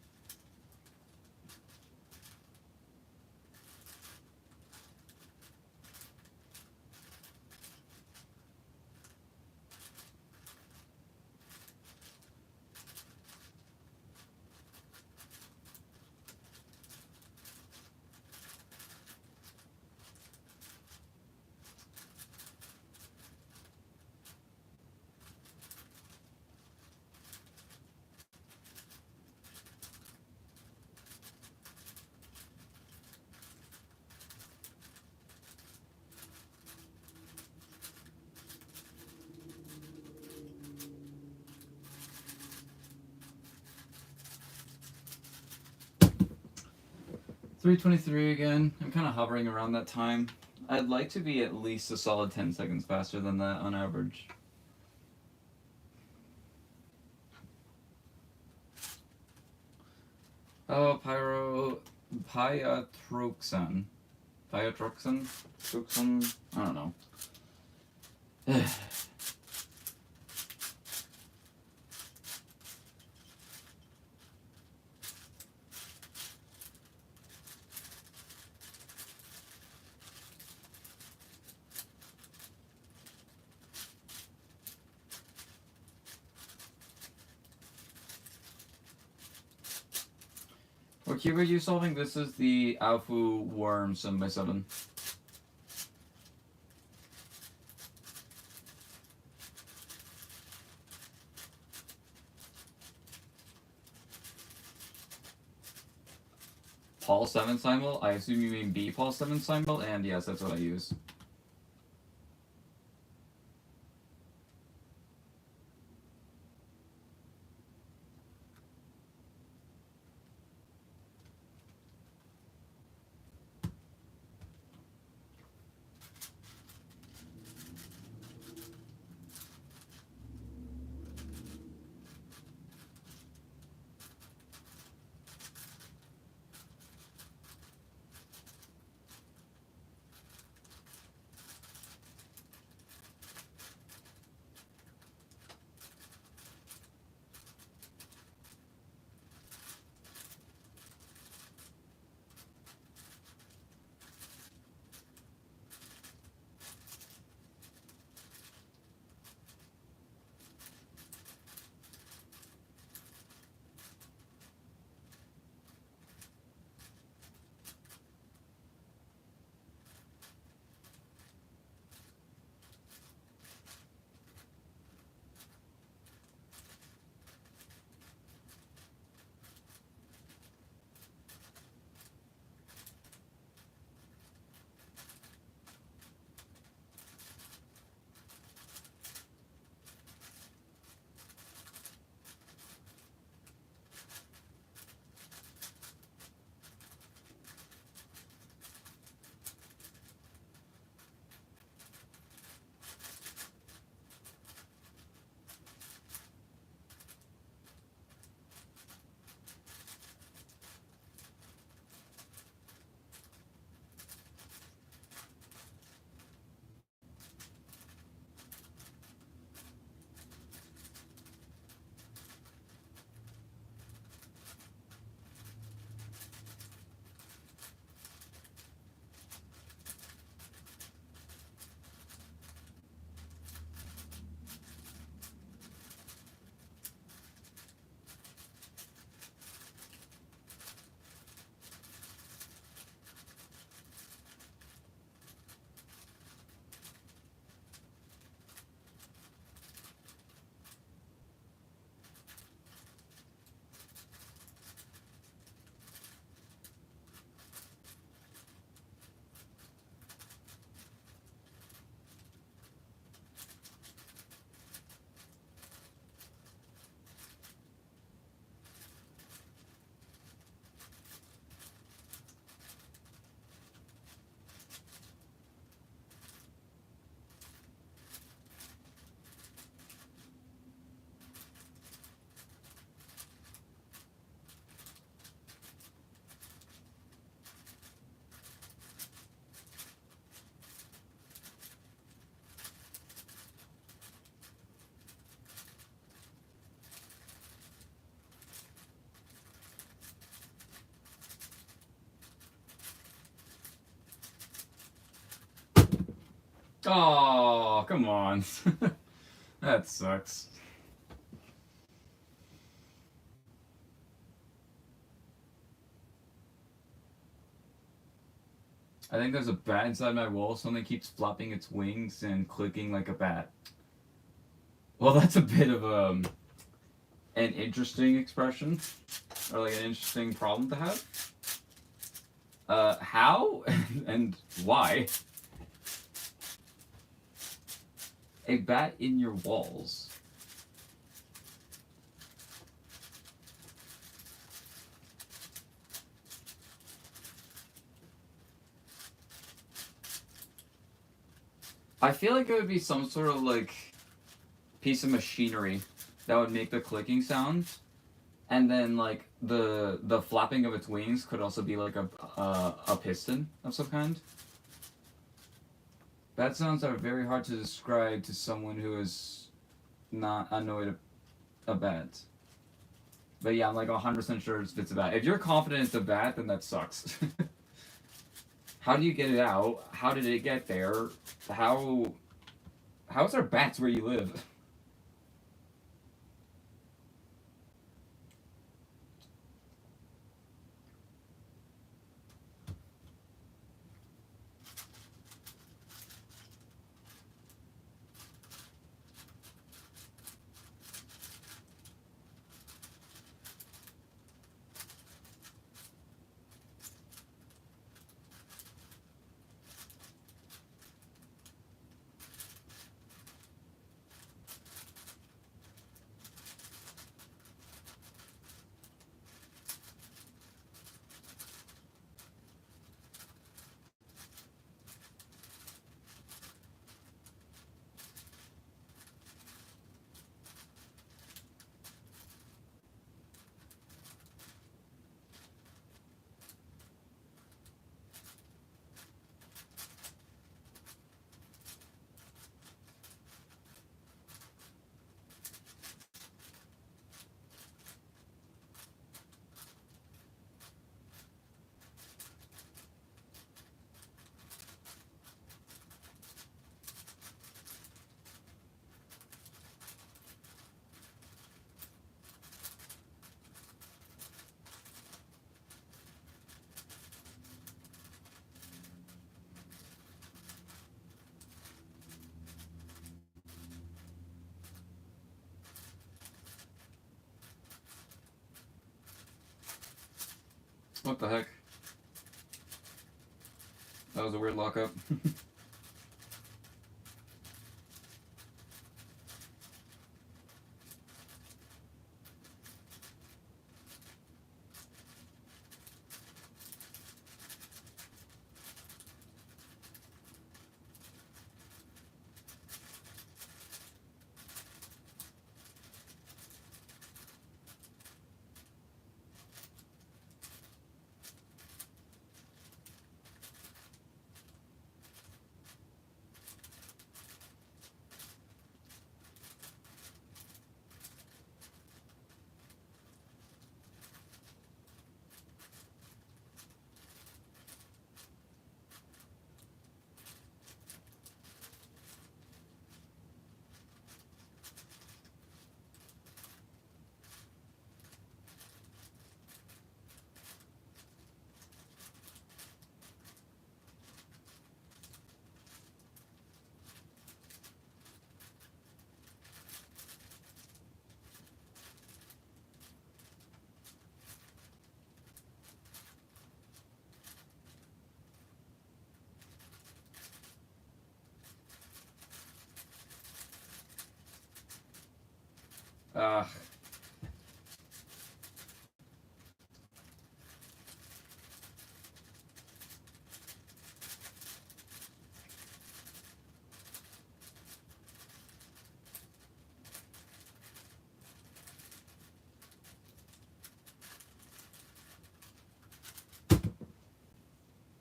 $3:23 again. I'm kind of hovering around that time. I'd like to be at least a solid 10 seconds faster than that on average. Oh, Pyroxan. Diatroxin? Tuxin? I don't know. What cube are you solving? This is the Alpha Worm 7x7. Paul 7 symbol? I assume you mean B Paul 7 symbol, and yes, that's what I use. Oh, come on. That sucks. I think there's a bat inside my wall. Something keeps flapping its wings and clicking like a bat. Well, that's a bit of an interesting expression, or like an interesting problem to have. How and why? A bat in your walls. I feel like it would be some sort of like piece of machinery that would make the clicking sound, and then like the flapping of its wings could also be like a piston of some kind. Bat sounds are very hard to describe to someone who is not annoyed a bat. But yeah, I'm like 100% sure it's a bat. If you're confident it's a bat, then that sucks. How do you get it out? How did it get there? How is there bats where you live? What the heck? That was a weird lockup.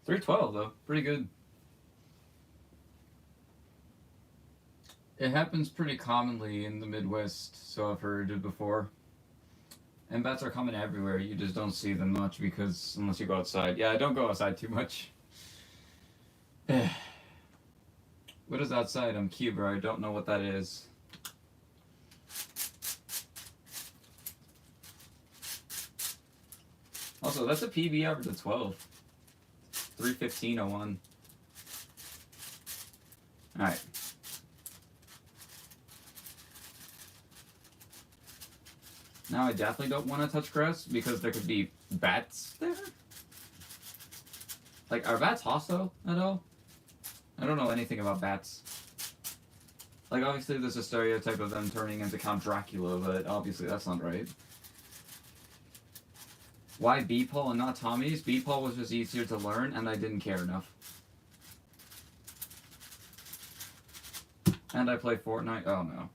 312 though, pretty good. It happens pretty commonly in the Midwest, so I've heard it before. And bats are common everywhere. You just don't see them much because unless you go outside. Yeah, I don't go outside too much. What is outside? I'm Cuba. I don't know what that is. Also, that's a PB average of 12. 315.01. Alright. Now I definitely don't want to touch grass because there could be bats there. Like, are bats hostile at all? I don't know anything about bats. Like, obviously there's a stereotype of them turning into Count Dracula, but obviously that's not right. Why B-Paul and not Tommy's? B-Paul was just easier to learn, and I didn't care enough. And I play Fortnite. Oh no.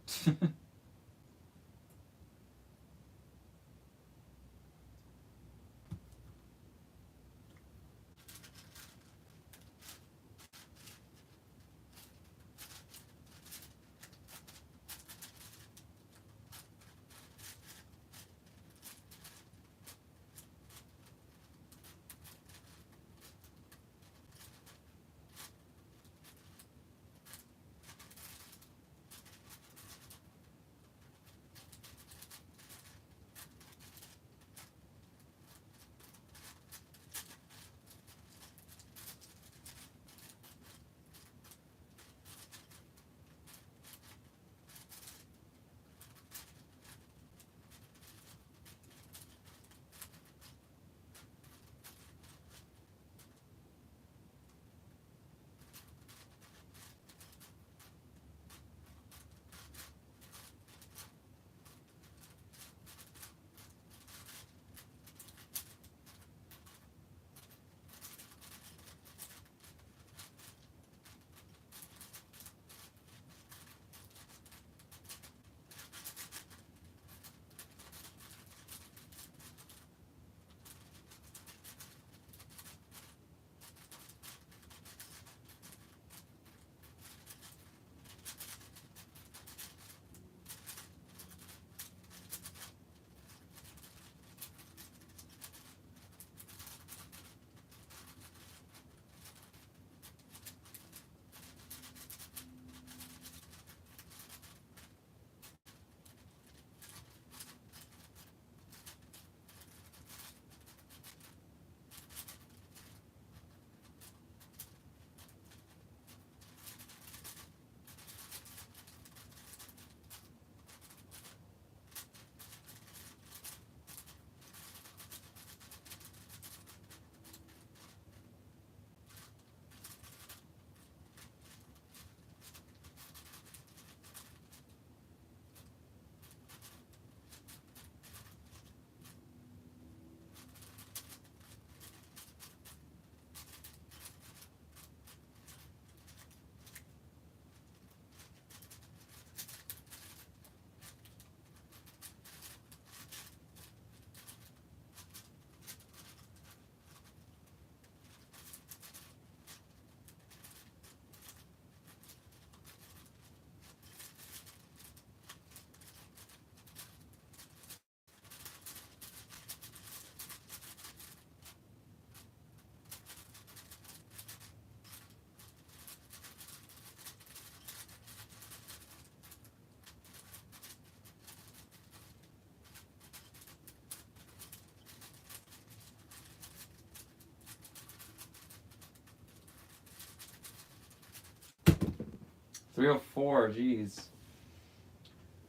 304, jeez.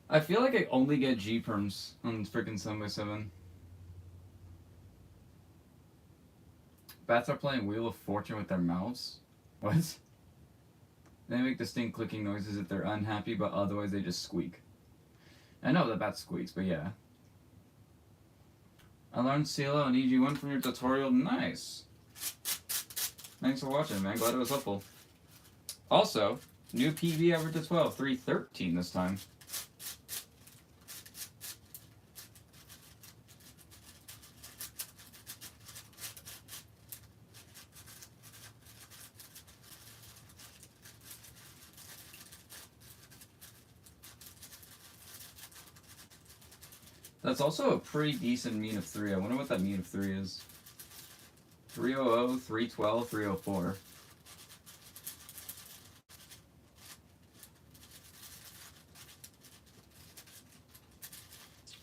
I feel like I only get G perms on freaking 7x7. Bats are playing Wheel of Fortune with their mouths? What? They make distinct clicking noises if they're unhappy, but otherwise they just squeak. I know the bat squeaks, but yeah. I learned CLO and EG1 from your tutorial. Nice. Thanks for watching, man. Glad it was helpful. Also, new PV average to 12, 313 this time. That's also a pretty decent mean of 3. I wonder what that mean of 3 is. 300, 312, 304.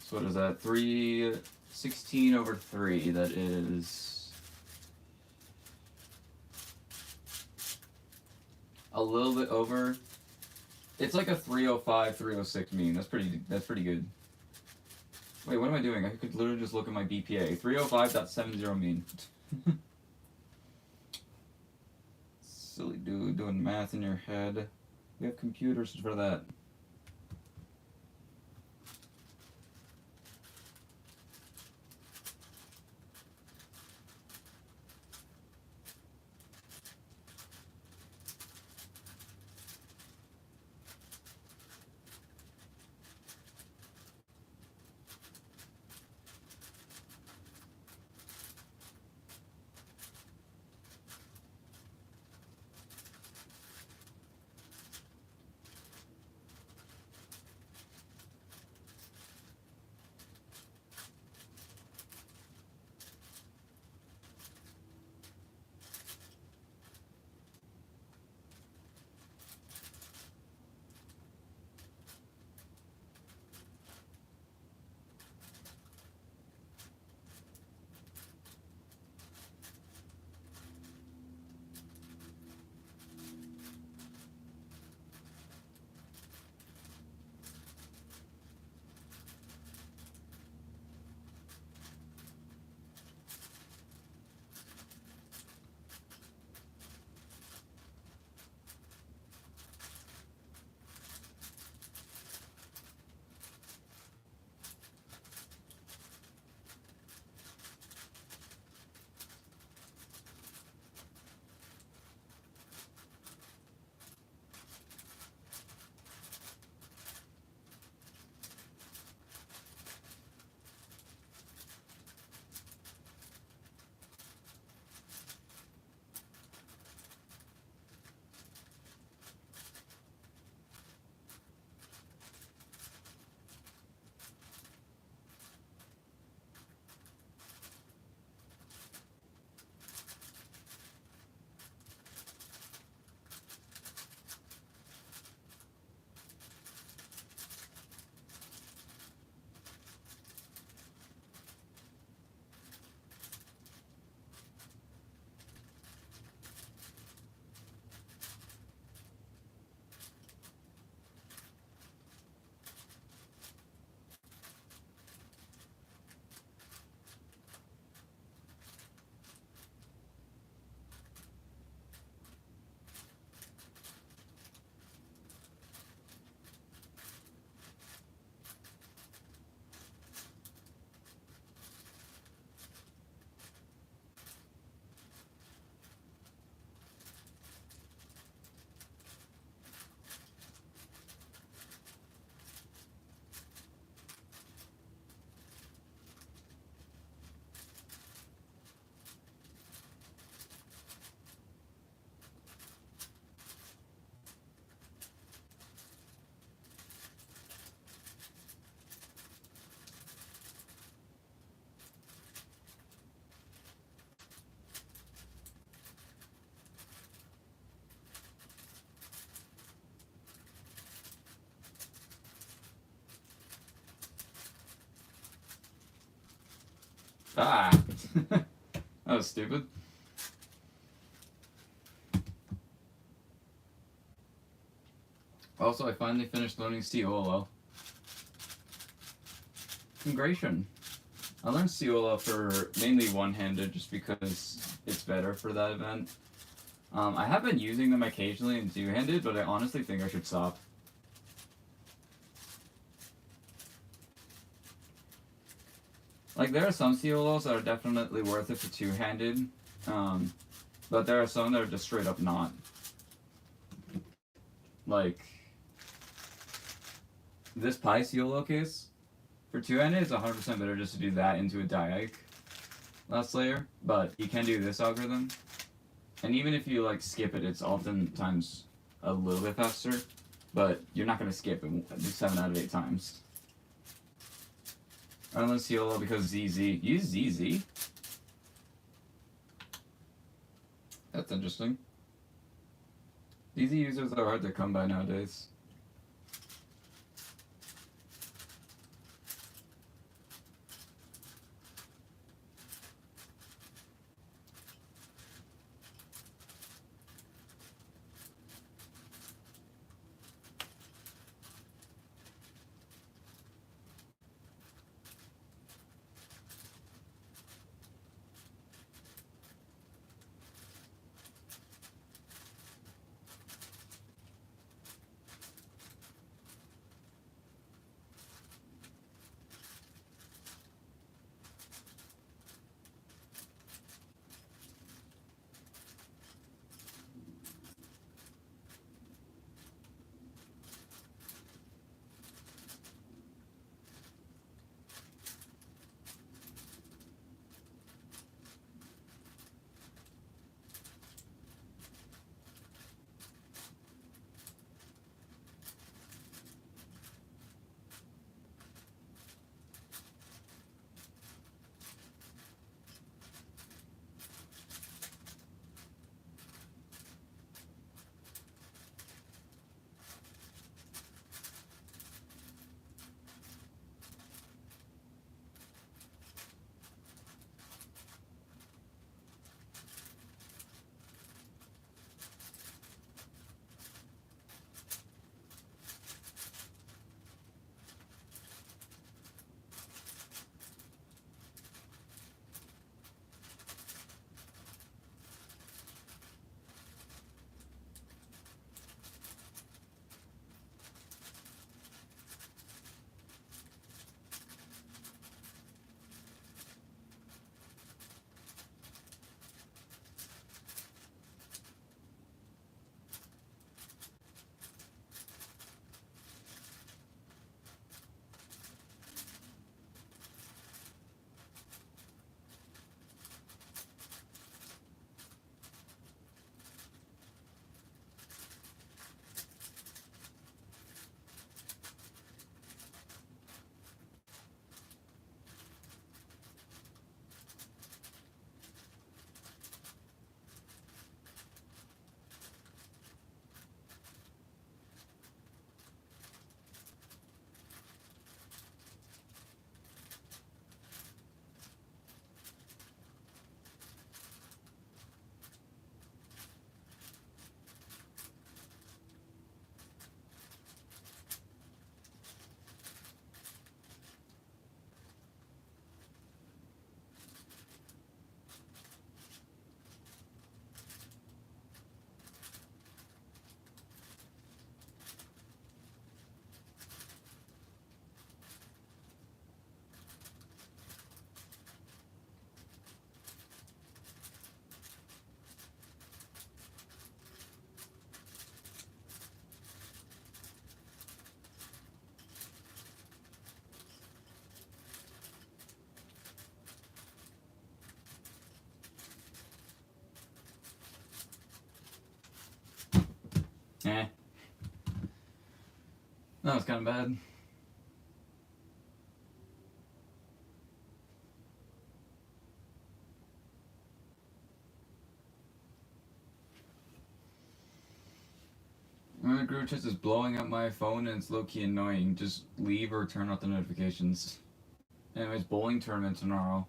So what is that? 316 over 3. That is a little bit over. It's like a 305, 306 mean. That's pretty good. Wait, what am I doing? I could literally just look at my BPA. 305.70 mean. Silly dude doing math in your head. We have computers for that. Ah! That was stupid. Also, I finally finished learning Ciolo. Congration. I learned Ciolo for mainly one-handed just because it's better for that event. I have been using them occasionally in two-handed, but I honestly think I should stop. Like, there are some Ciolos that are definitely worth it for two-handed, but there are some that are just straight up not. Like, this Pi Ciolo case, for two-handed, it's 100% better just to do that into a Diike last layer, but you can do this algorithm. And even if you, like, skip it, it's oftentimes a little bit faster, but you're not going to skip it 7 out of 8 times. I learned Ciolo because ZZ. Use ZZ? That's interesting. ZZ users are hard to come by nowadays. Eh. That was kind of bad. My group chat is blowing up my phone and it's low-key annoying. Just leave or turn off the notifications. Anyways, bowling tournament tomorrow.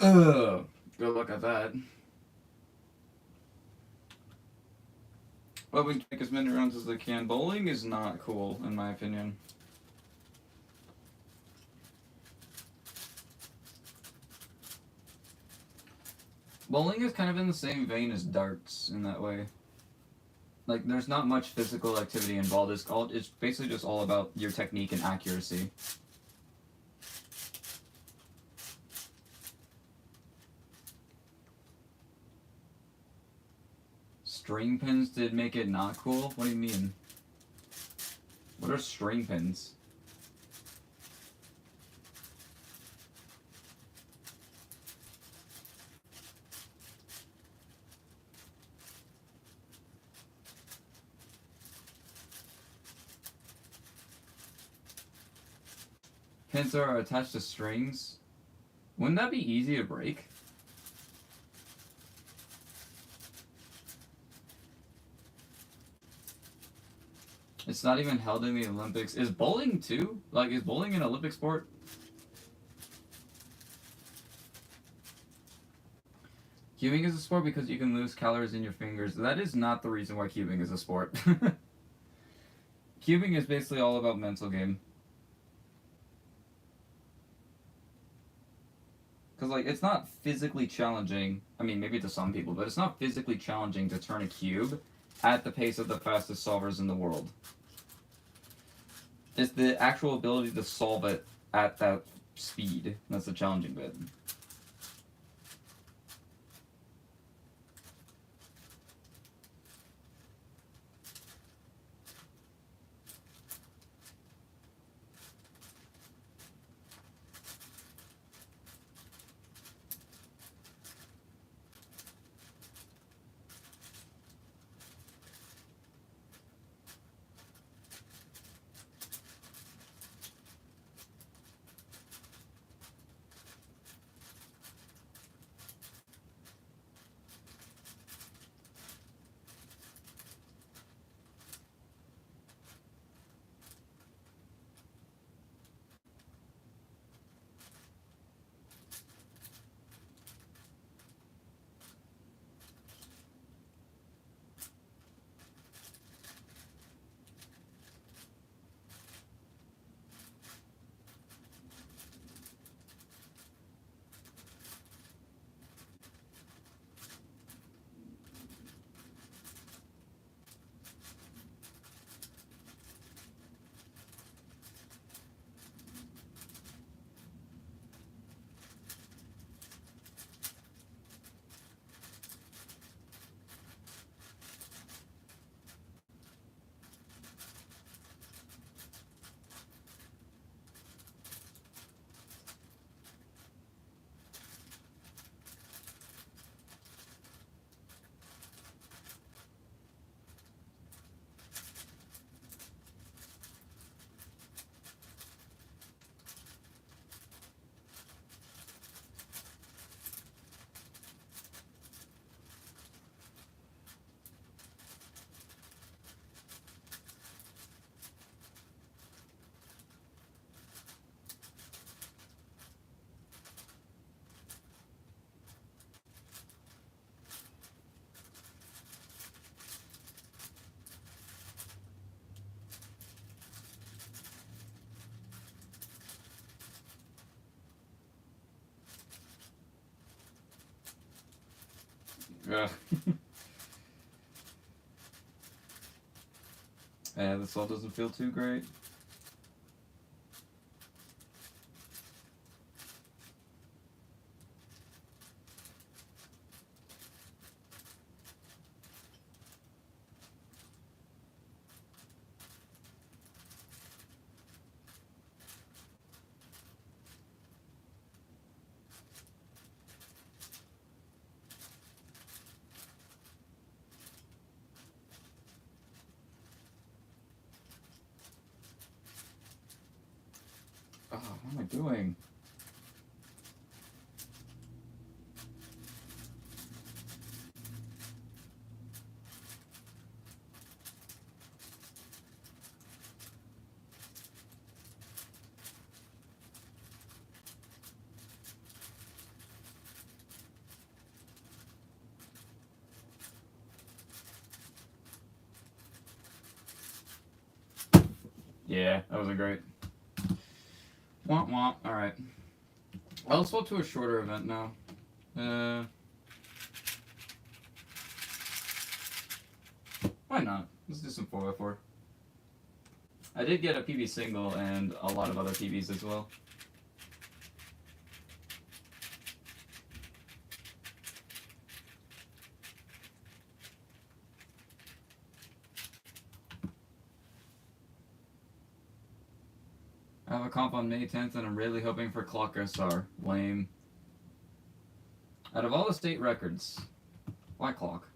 Ugh. Good luck at that. Well, we can take as many rounds as they can. Bowling is not cool, in my opinion. Bowling is kind of in the same vein as darts in that way. Like, there's not much physical activity involved. It's basically just all about your technique and accuracy. String pins did make it not cool? What do you mean? What are string pins? Pins are attached to strings? Wouldn't that be easy to break? It's not even held in the Olympics. Is bowling too? Like, is bowling an Olympic sport? Cubing is a sport because you can lose calories in your fingers. That is not the reason why cubing is a sport. Cubing is basically all about mental game. Because, like, it's not physically challenging. I mean, maybe to some people, but it's not physically challenging to turn a cube at the pace of the fastest solvers in the world. It's the actual ability to solve it at that speed. That's the challenging bit. Ugh. Yeah, this all doesn't feel too great. Oh, what am I doing? Yeah, that was a great. Womp womp. Alright. I'll swap to a shorter event now. Why not? Let's do some 4x4. I did get a PB single and a lot of other PBs as well. I have a comp on May 10th and I'm really hoping for Clock SR. Lame. Out of all the state records, why Clock?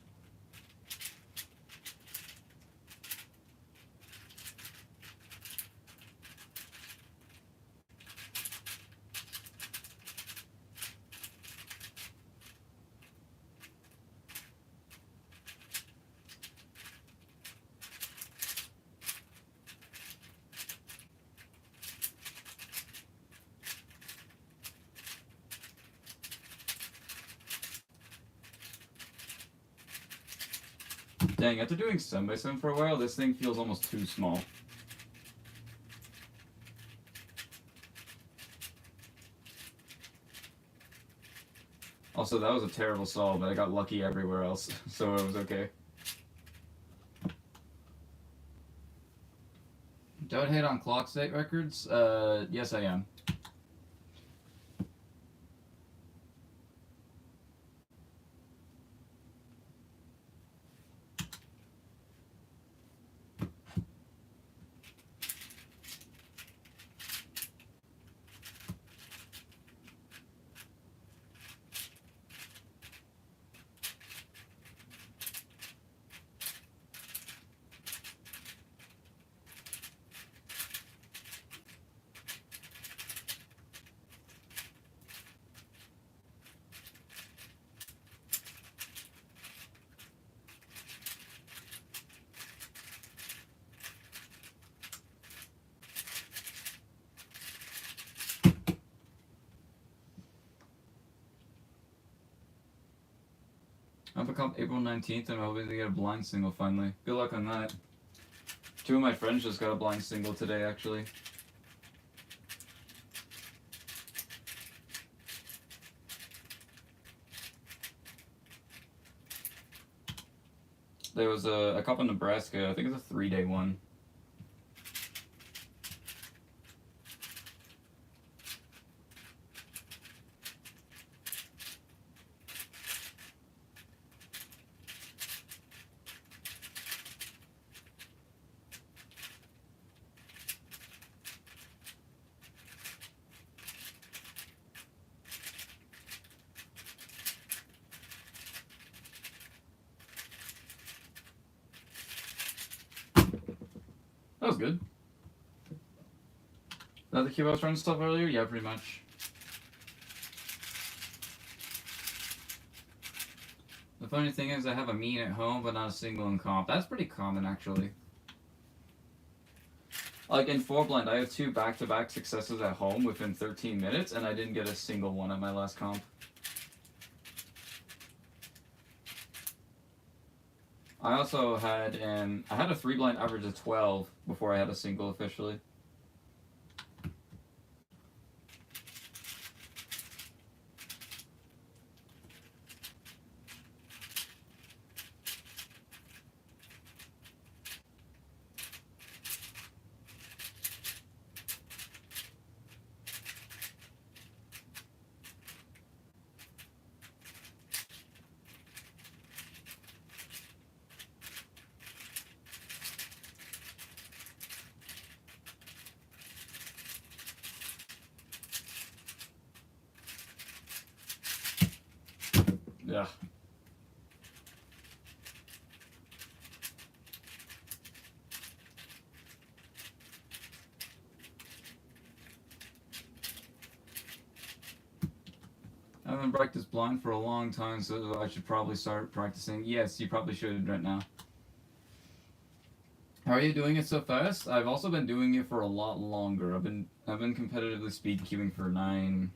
Dang, after doing 7x7 for a while, this thing feels almost too small. Also, that was a terrible solve, but I got lucky everywhere else, so it was okay. Don't hate on clock state records? Yes I am. I have a comp April 19th and I'm hoping to get a blind single finally. Good luck on that. 2 of my friends just got a blind single today, actually. There was a comp in Nebraska, I think it's a 3-day one. That was good. That the cube I was trying to stuff earlier? Yeah, pretty much. The funny thing is I have a mean at home, but not a single in comp. That's pretty common, actually. Like in 4-blind, I have 2 back-to-back successes at home within 13 minutes, and I didn't get a single one at my last comp. I also had I had a 3-blind average of 12 before I had a single officially. Yeah. I haven't practiced blind for a long time, so I should probably start practicing. Yes, you probably should right now. How are you doing it so fast? I've also been doing it for a lot longer. I've been competitively speed queuing for 9.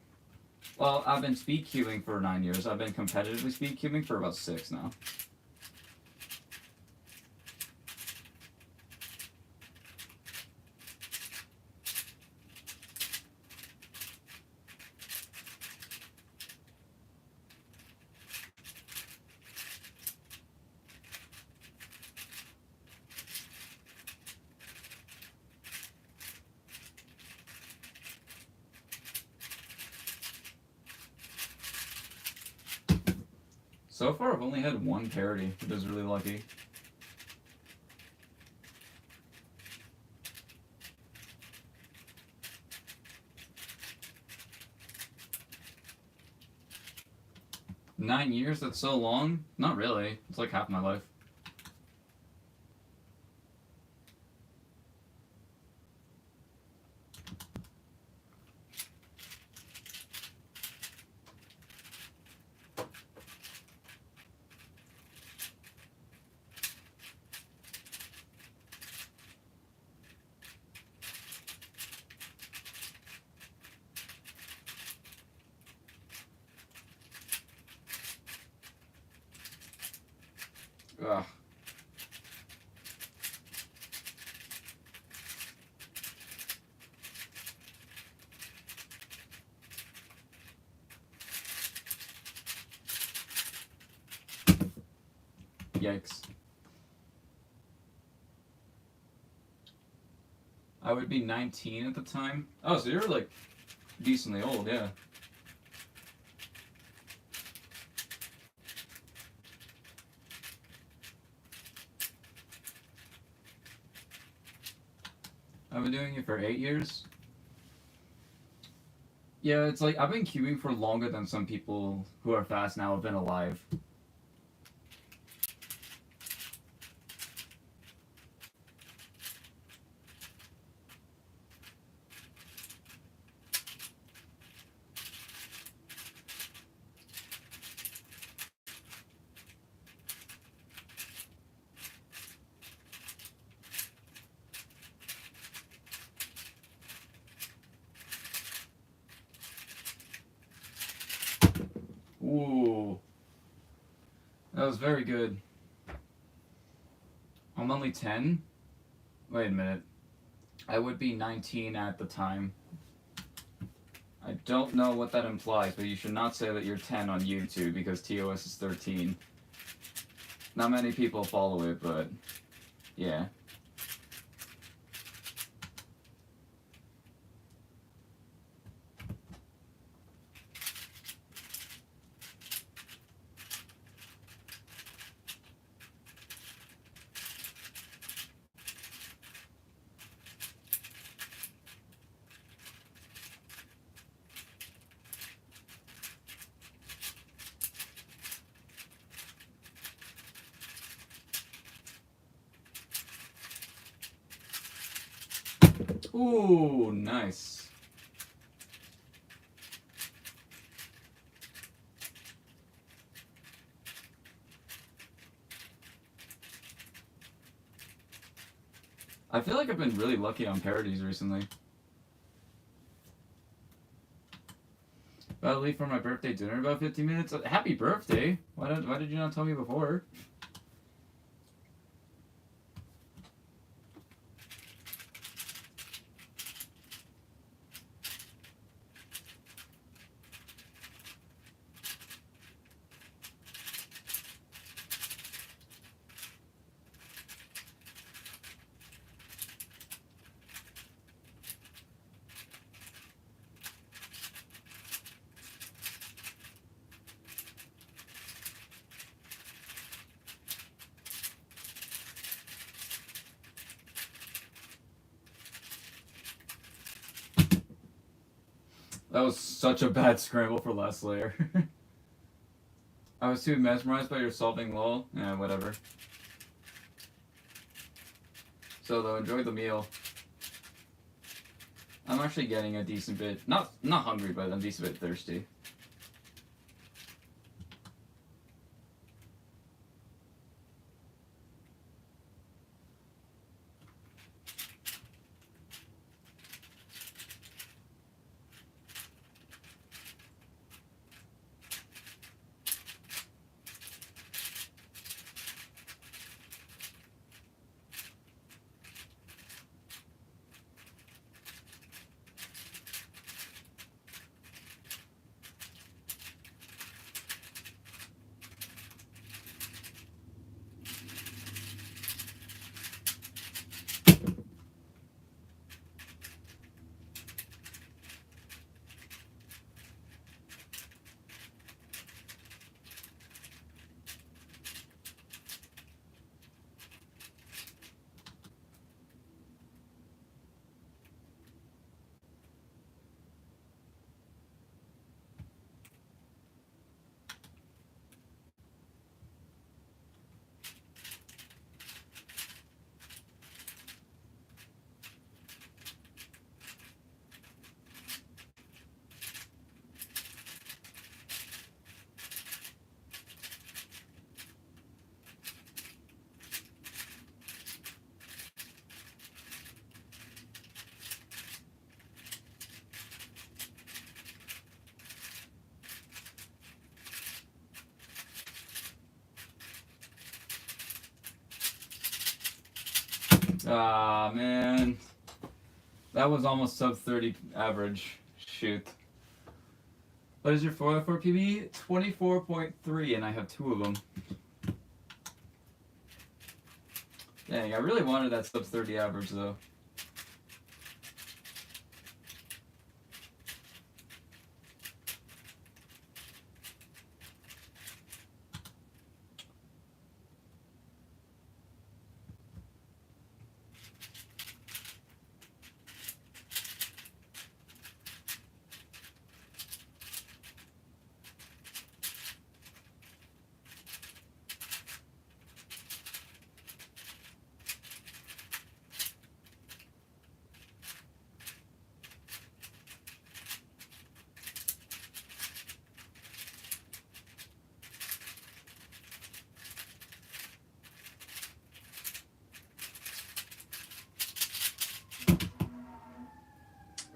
Well, I've been speed queuing for 9 years. I've been competitively speed queuing for about 6 now. So far, I've only had one parody, which is really lucky. Nine years? That's so long? Not really. It's like half my life. Ugh. Yikes. I would be 19 at the time. Oh, so you're like decently old, yeah. I've been doing it for 8 years. Yeah, it's like I've been queuing for longer than some people who are fast now have been alive. Ooh. That was very good. I'm only 10? Wait a minute. I would be 19 at the time. I don't know what that implies, but you should not say that you're 10 on YouTube because TOS is 13. Not many people follow it, but yeah. Ooh, nice. I feel like I've been really lucky on parodies recently. About to leave for my birthday dinner in about 15 minutes. Happy birthday! Why did you not tell me before? That was such a bad scramble for last layer. I was too mesmerized by your solving lol. Yeah, whatever. So though, enjoy the meal. I'm actually getting a decent bit, not hungry, but I'm a decent bit thirsty. Ah, man. That was almost sub 30 average. Shoot. What is your 404 PB? 24.3, and I have 2 of them. Dang, I really wanted that sub 30 average, though.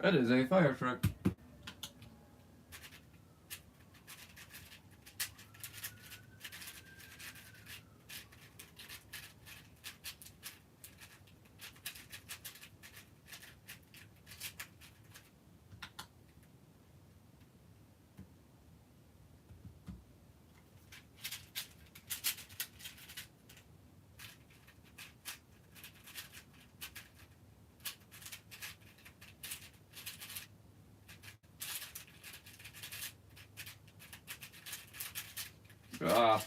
That is a fire truck. Ah.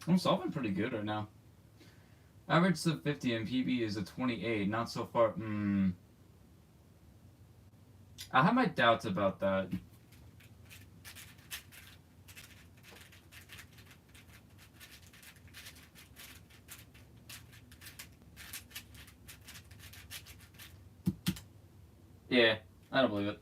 I'm solving pretty good right now. Average sub 50 and PB is a 28. Not so far. I have my doubts about that. Yeah, I don't believe it.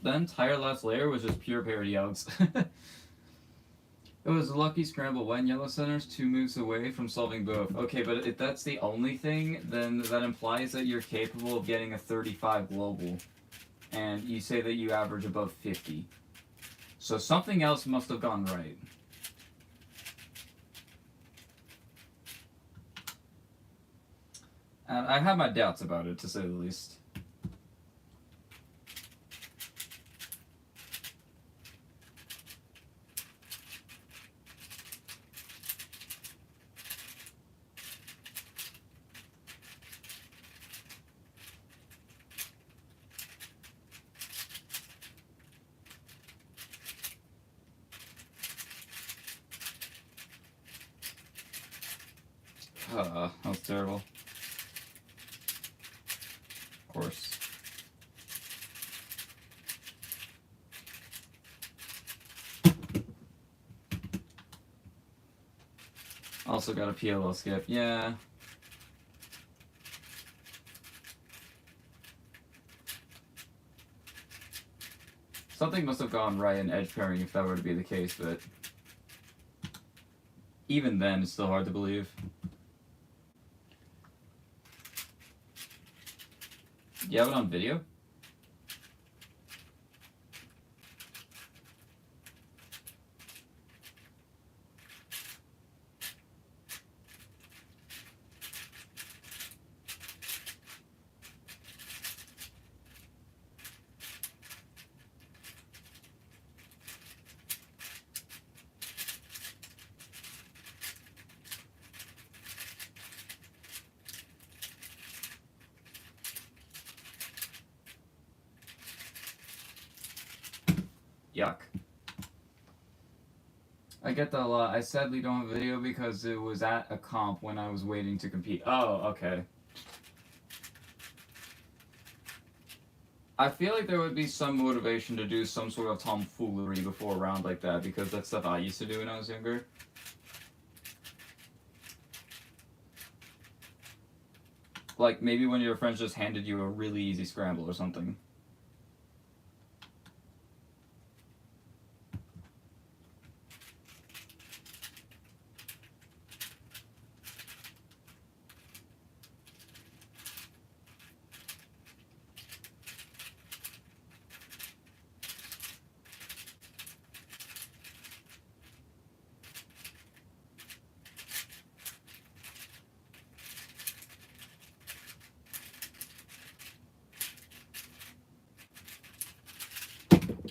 The entire last layer was just pure parity, Alex. It was a lucky scramble. One yellow center's 2 moves away from solving both. Okay, but if that's the only thing, then that implies that you're capable of getting a 35 global. And you say that you average above 50. So something else must have gone right. And I have my doubts about it, to say the least. That was terrible. Of course. Also got a PLL skip. Yeah. Something must have gone right in edge pairing if that were to be the case, but even then, it's still hard to believe. You have it on video? Yuck. I get that a lot. I sadly don't have a video because it was at a comp when I was waiting to compete. Oh, okay. I feel like there would be some motivation to do some sort of tomfoolery before a round like that because that's stuff I used to do when I was younger. Like maybe when your friends just handed you a really easy scramble or something.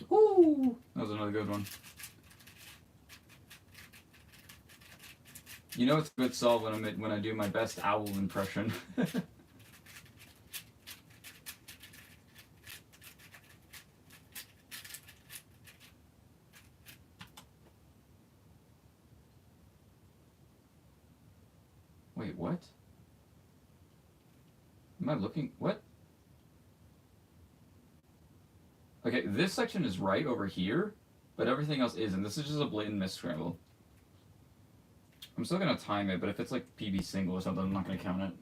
Woo! That was another good one. You know it's a good solve when I do my best owl impression. Wait, what? Am I looking? What? Okay, this section is right over here, but everything else isn't. This is just a blatant miss scramble. I'm still gonna time it, but if it's like PB single or something, I'm not gonna count it.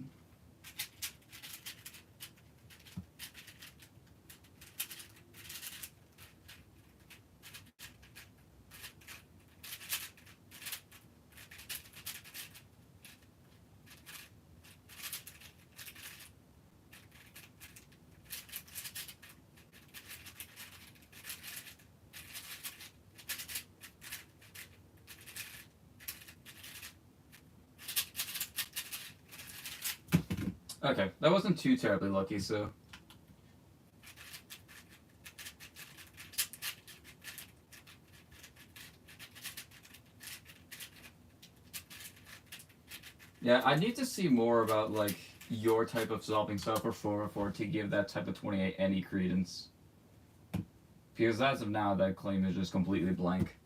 Okay, that wasn't too terribly lucky, so. Yeah, I need to see more about, like, your type of solving stuff for 404 to give that type of 28 any credence. Because as of now, that claim is just completely blank.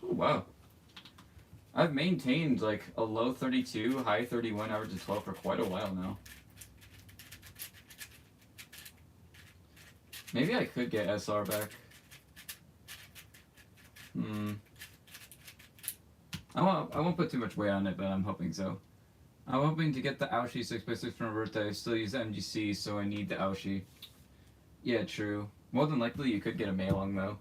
Oh, wow. I've maintained like a low 32, high 31, average of 12 for quite a while now. Maybe I could get SR back. I won't put too much weight on it, but I'm hoping so. I'm hoping to get the Aoshi 6x6 from Roberta. I still use the MGC, so I need the Aoshi. Yeah, true. More than likely, you could get a Meilong, though.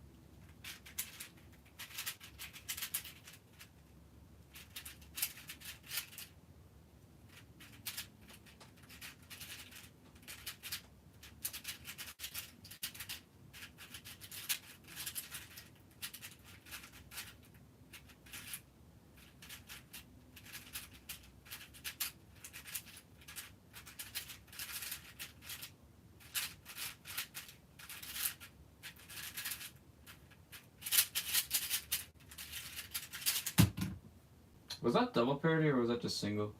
Was that double parity, or was that just single?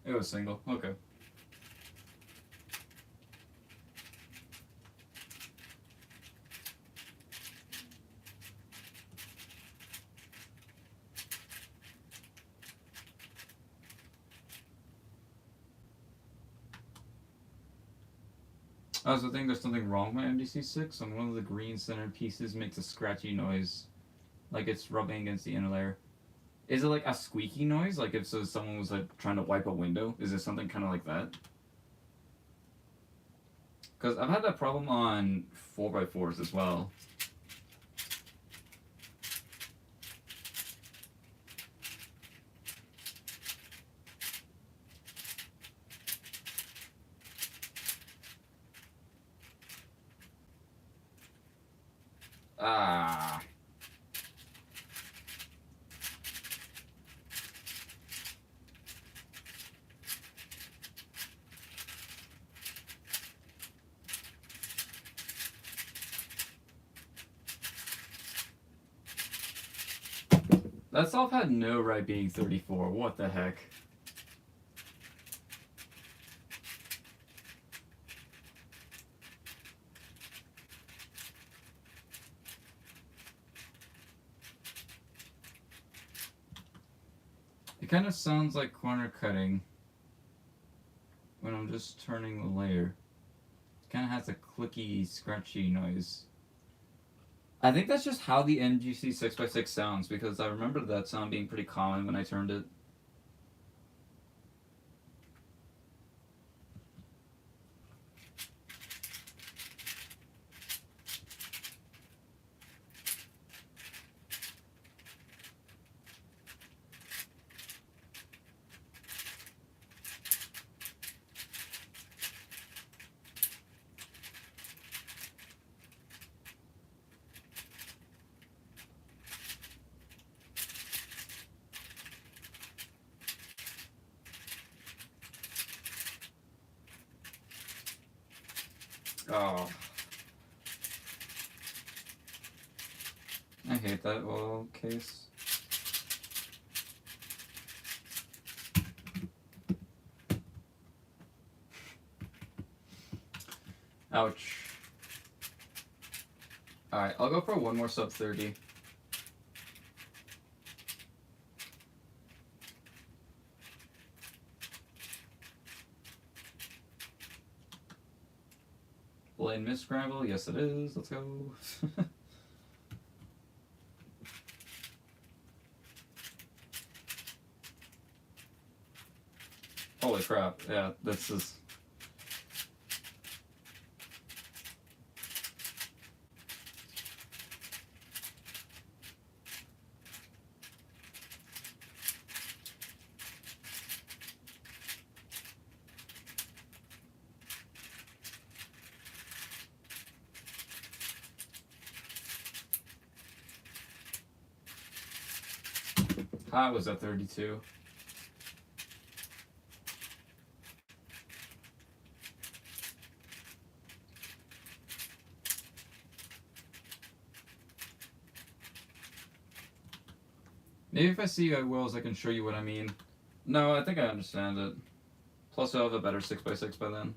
It was single. Okay. I also think there's something wrong with my MDC6. On one of the green centered pieces makes a scratchy noise, like it's rubbing against the inner layer. Is it like a squeaky noise? Like if so someone was like trying to wipe a window? Is it something kind of like that? Because I've had that problem on 4x4s as well. Ah. That solve had no right being 34. What the heck? It kind of sounds like corner cutting when I'm just turning the layer. It kind of has a clicky, scratchy noise. I think that's just how the NGC 6x6 sounds, because I remember that sound being pretty common when I turned it. Oh. I hate that oil case. Ouch. Alright, I'll go for one more sub 30. Blade Miss Scramble, yes it is. Let's go. Holy crap, yeah, this is... High was at 32. Maybe if I see you at Wills, I can show you what I mean. No, I think I understand it. Plus I'll have a better 6x6 by then.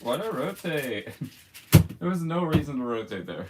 Why'd I rotate? There was no reason to rotate there.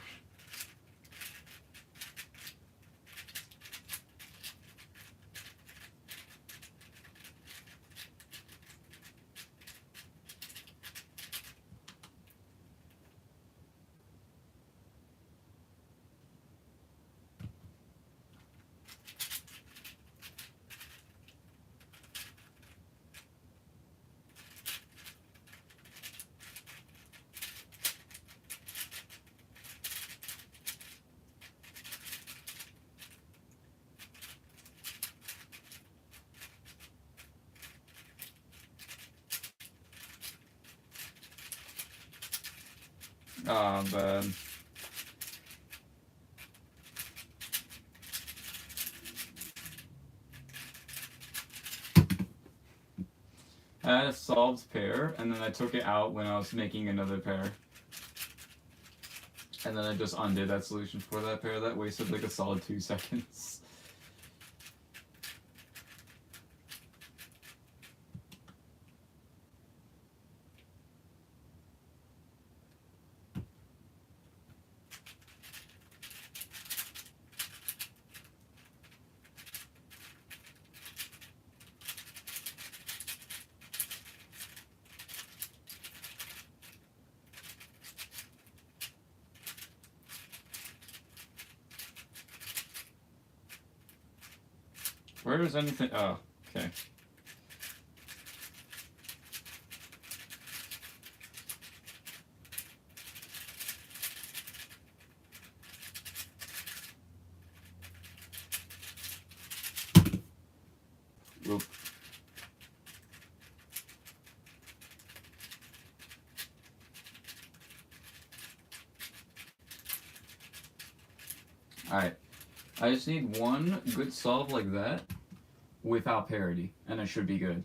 Oh, bad. I had a solved pair, and then I took it out when I was making another pair. And then I just undid that solution for that pair. That wasted like a solid 2 seconds. Where is anything? Oh, okay. Whoop. Alright. I just need one good solve like that without parity, and it should be good.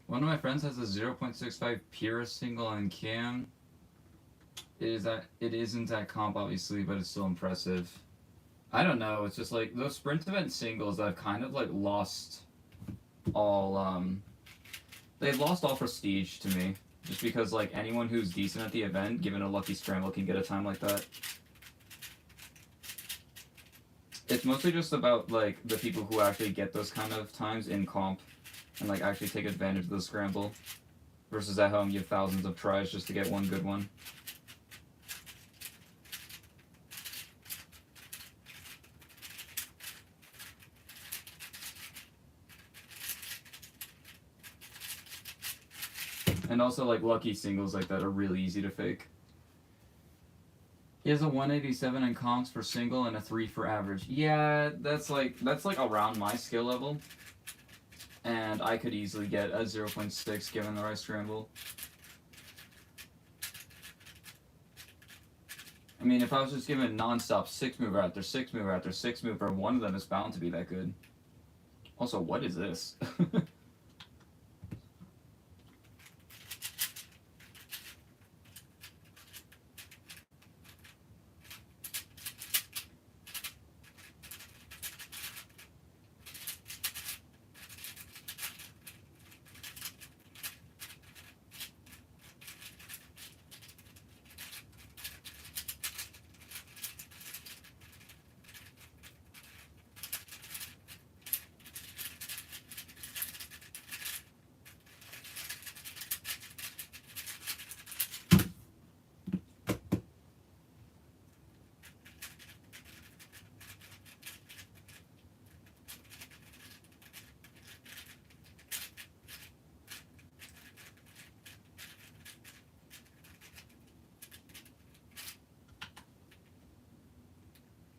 One of my friends has a 0.65 Pura single on cam. It isn't at comp obviously, but it's still impressive. I don't know, it's just like those sprint event singles I've kind of like lost all they've lost all prestige to me. Just because like anyone who's decent at the event, given a lucky scramble, can get a time like that. It's mostly just about like the people who actually get those kind of times in comp and like actually take advantage of the scramble, versus at home you have thousands of tries just to get one good one. And also like lucky singles like that are really easy to fake. He has a 187 in comps for single and a 3 for average. Yeah, that's like around my skill level. And I could easily get a 0.6 given the right scramble. I mean, if I was just given non-stop 6 mover after 6 mover after 6 mover, one of them is bound to be that good. Also, what is this?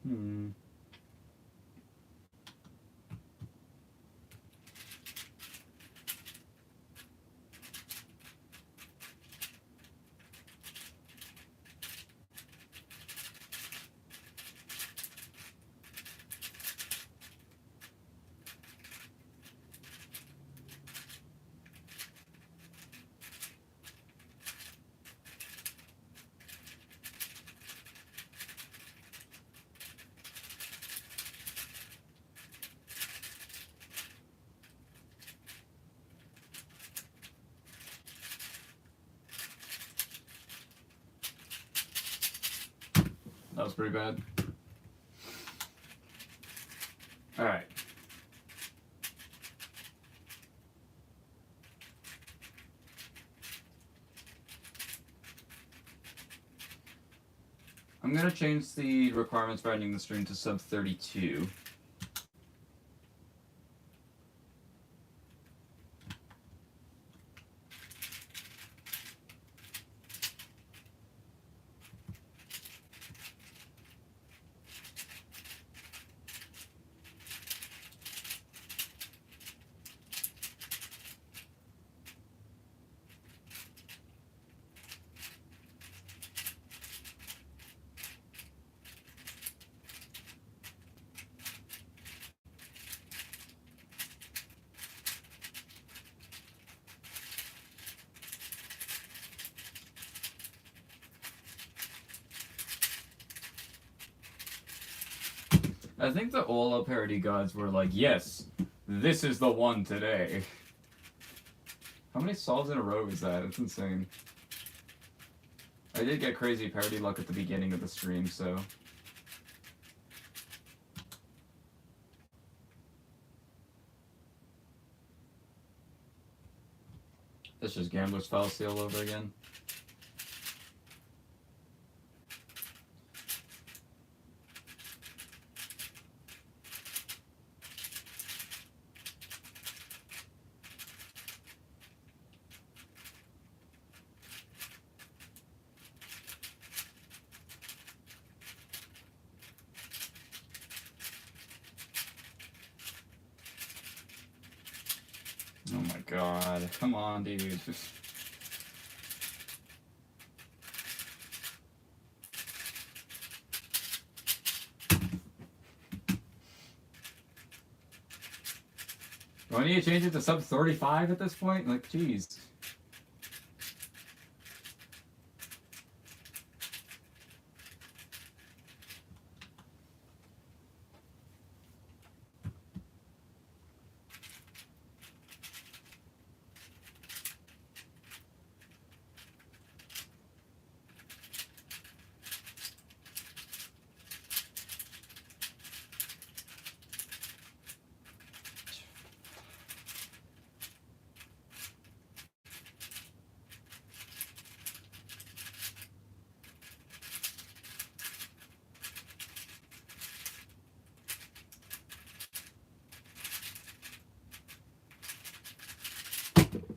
Hmm. That was pretty bad. Alright. I'm gonna change the requirements for ending the stream to sub 32. I think the Ola parody gods were like, yes, this is the one today. How many solves in a row is that? It's insane. I did get crazy parody luck at the beginning of the stream, so... That's just Gambler's Fallacy all over again. Oh my god, come on, dude. Do I need to change it to sub 35 at this point? Like, jeez.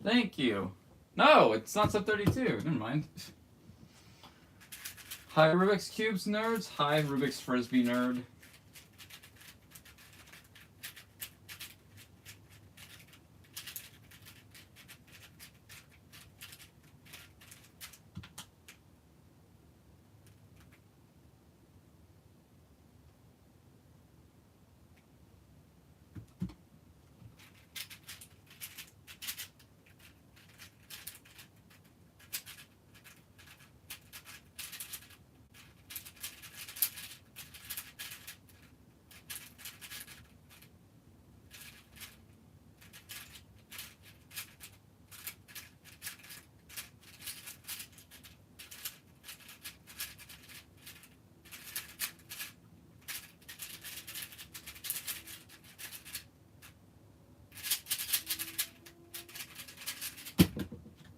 Thank you. No, it's not sub 32. Never mind. Hi, Rubik's Cubes nerds. Hi, Rubik's Frisbee nerd.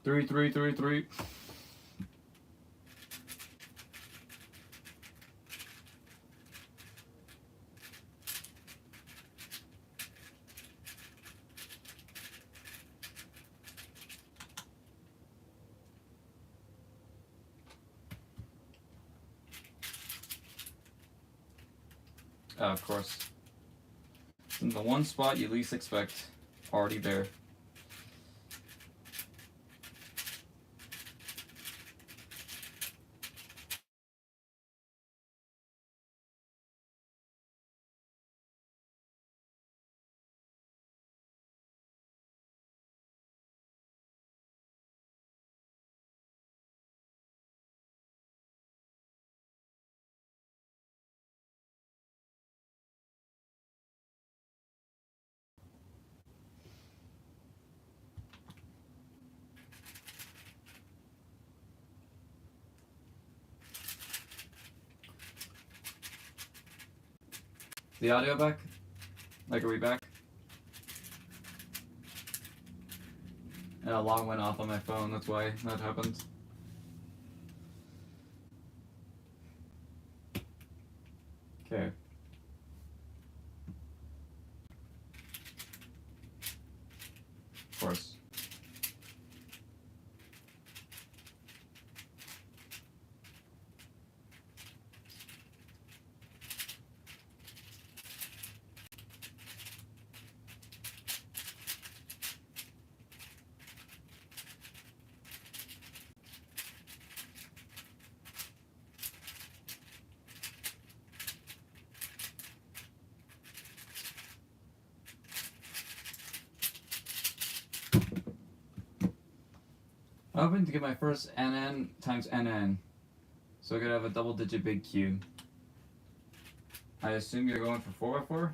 Three. Of course. In the one spot you least expect. Already there. the audio back? Like, are we back? And alarm went off on my phone, that's why that happened. Okay. Of course. I'm hoping to get my first NN times NN. So I could have a double digit big Q. I assume you're going for 4x4?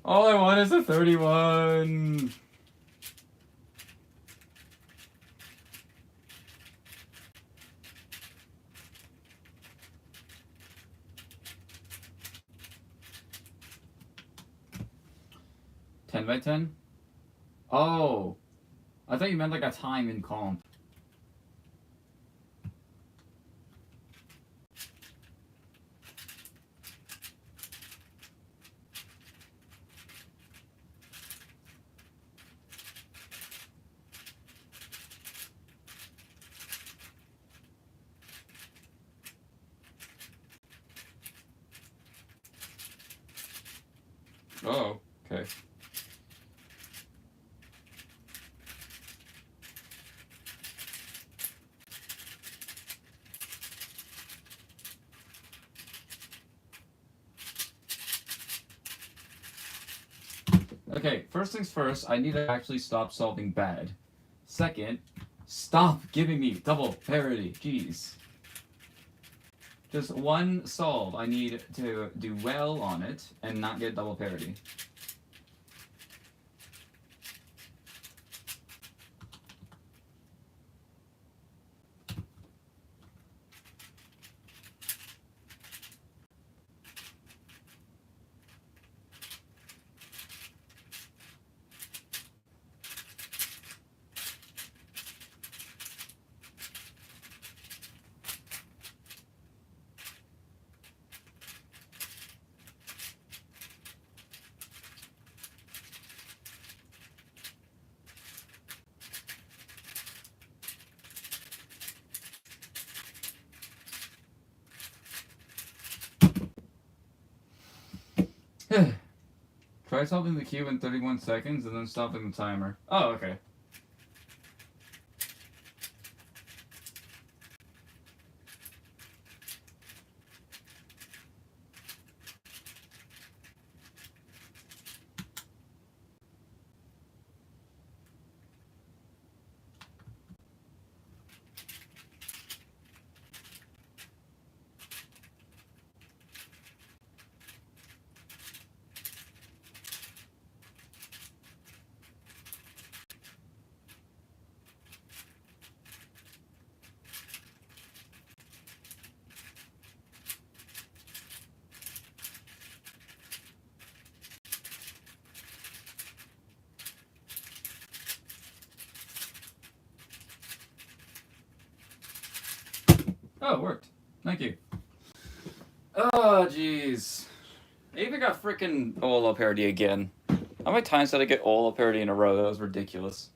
All I want is a 31. Ten by 10? Oh, I thought you meant like a time in comp. Oh, okay. Okay, first things first, I need to actually stop solving bad. Second, stop giving me double parity. Jeez. Just one solve. I need to do well on it and not get double parity. Try solving the cube in 31 seconds and then stopping the timer. Oh, okay. Oh, it worked. Thank you. Oh, jeez. I even got freaking Olo parody again. How many times did I get Olo parody in a row? That was ridiculous.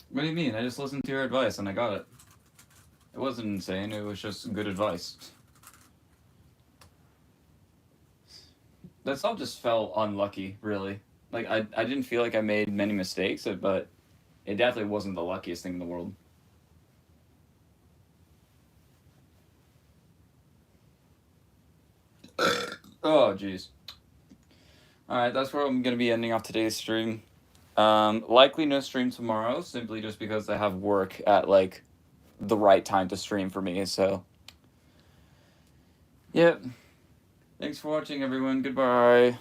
What do you mean? I just listened to your advice and I got it. It wasn't insane, it was just good advice. That song just felt unlucky, really. Like, I didn't feel like I made many mistakes, but it definitely wasn't the luckiest thing in the world. Oh, jeez. Alright, that's where I'm gonna be ending off today's stream. Likely no stream tomorrow, simply just because I have work at, like, the right time to stream for me, so. Yep. Thanks for watching, everyone. Goodbye.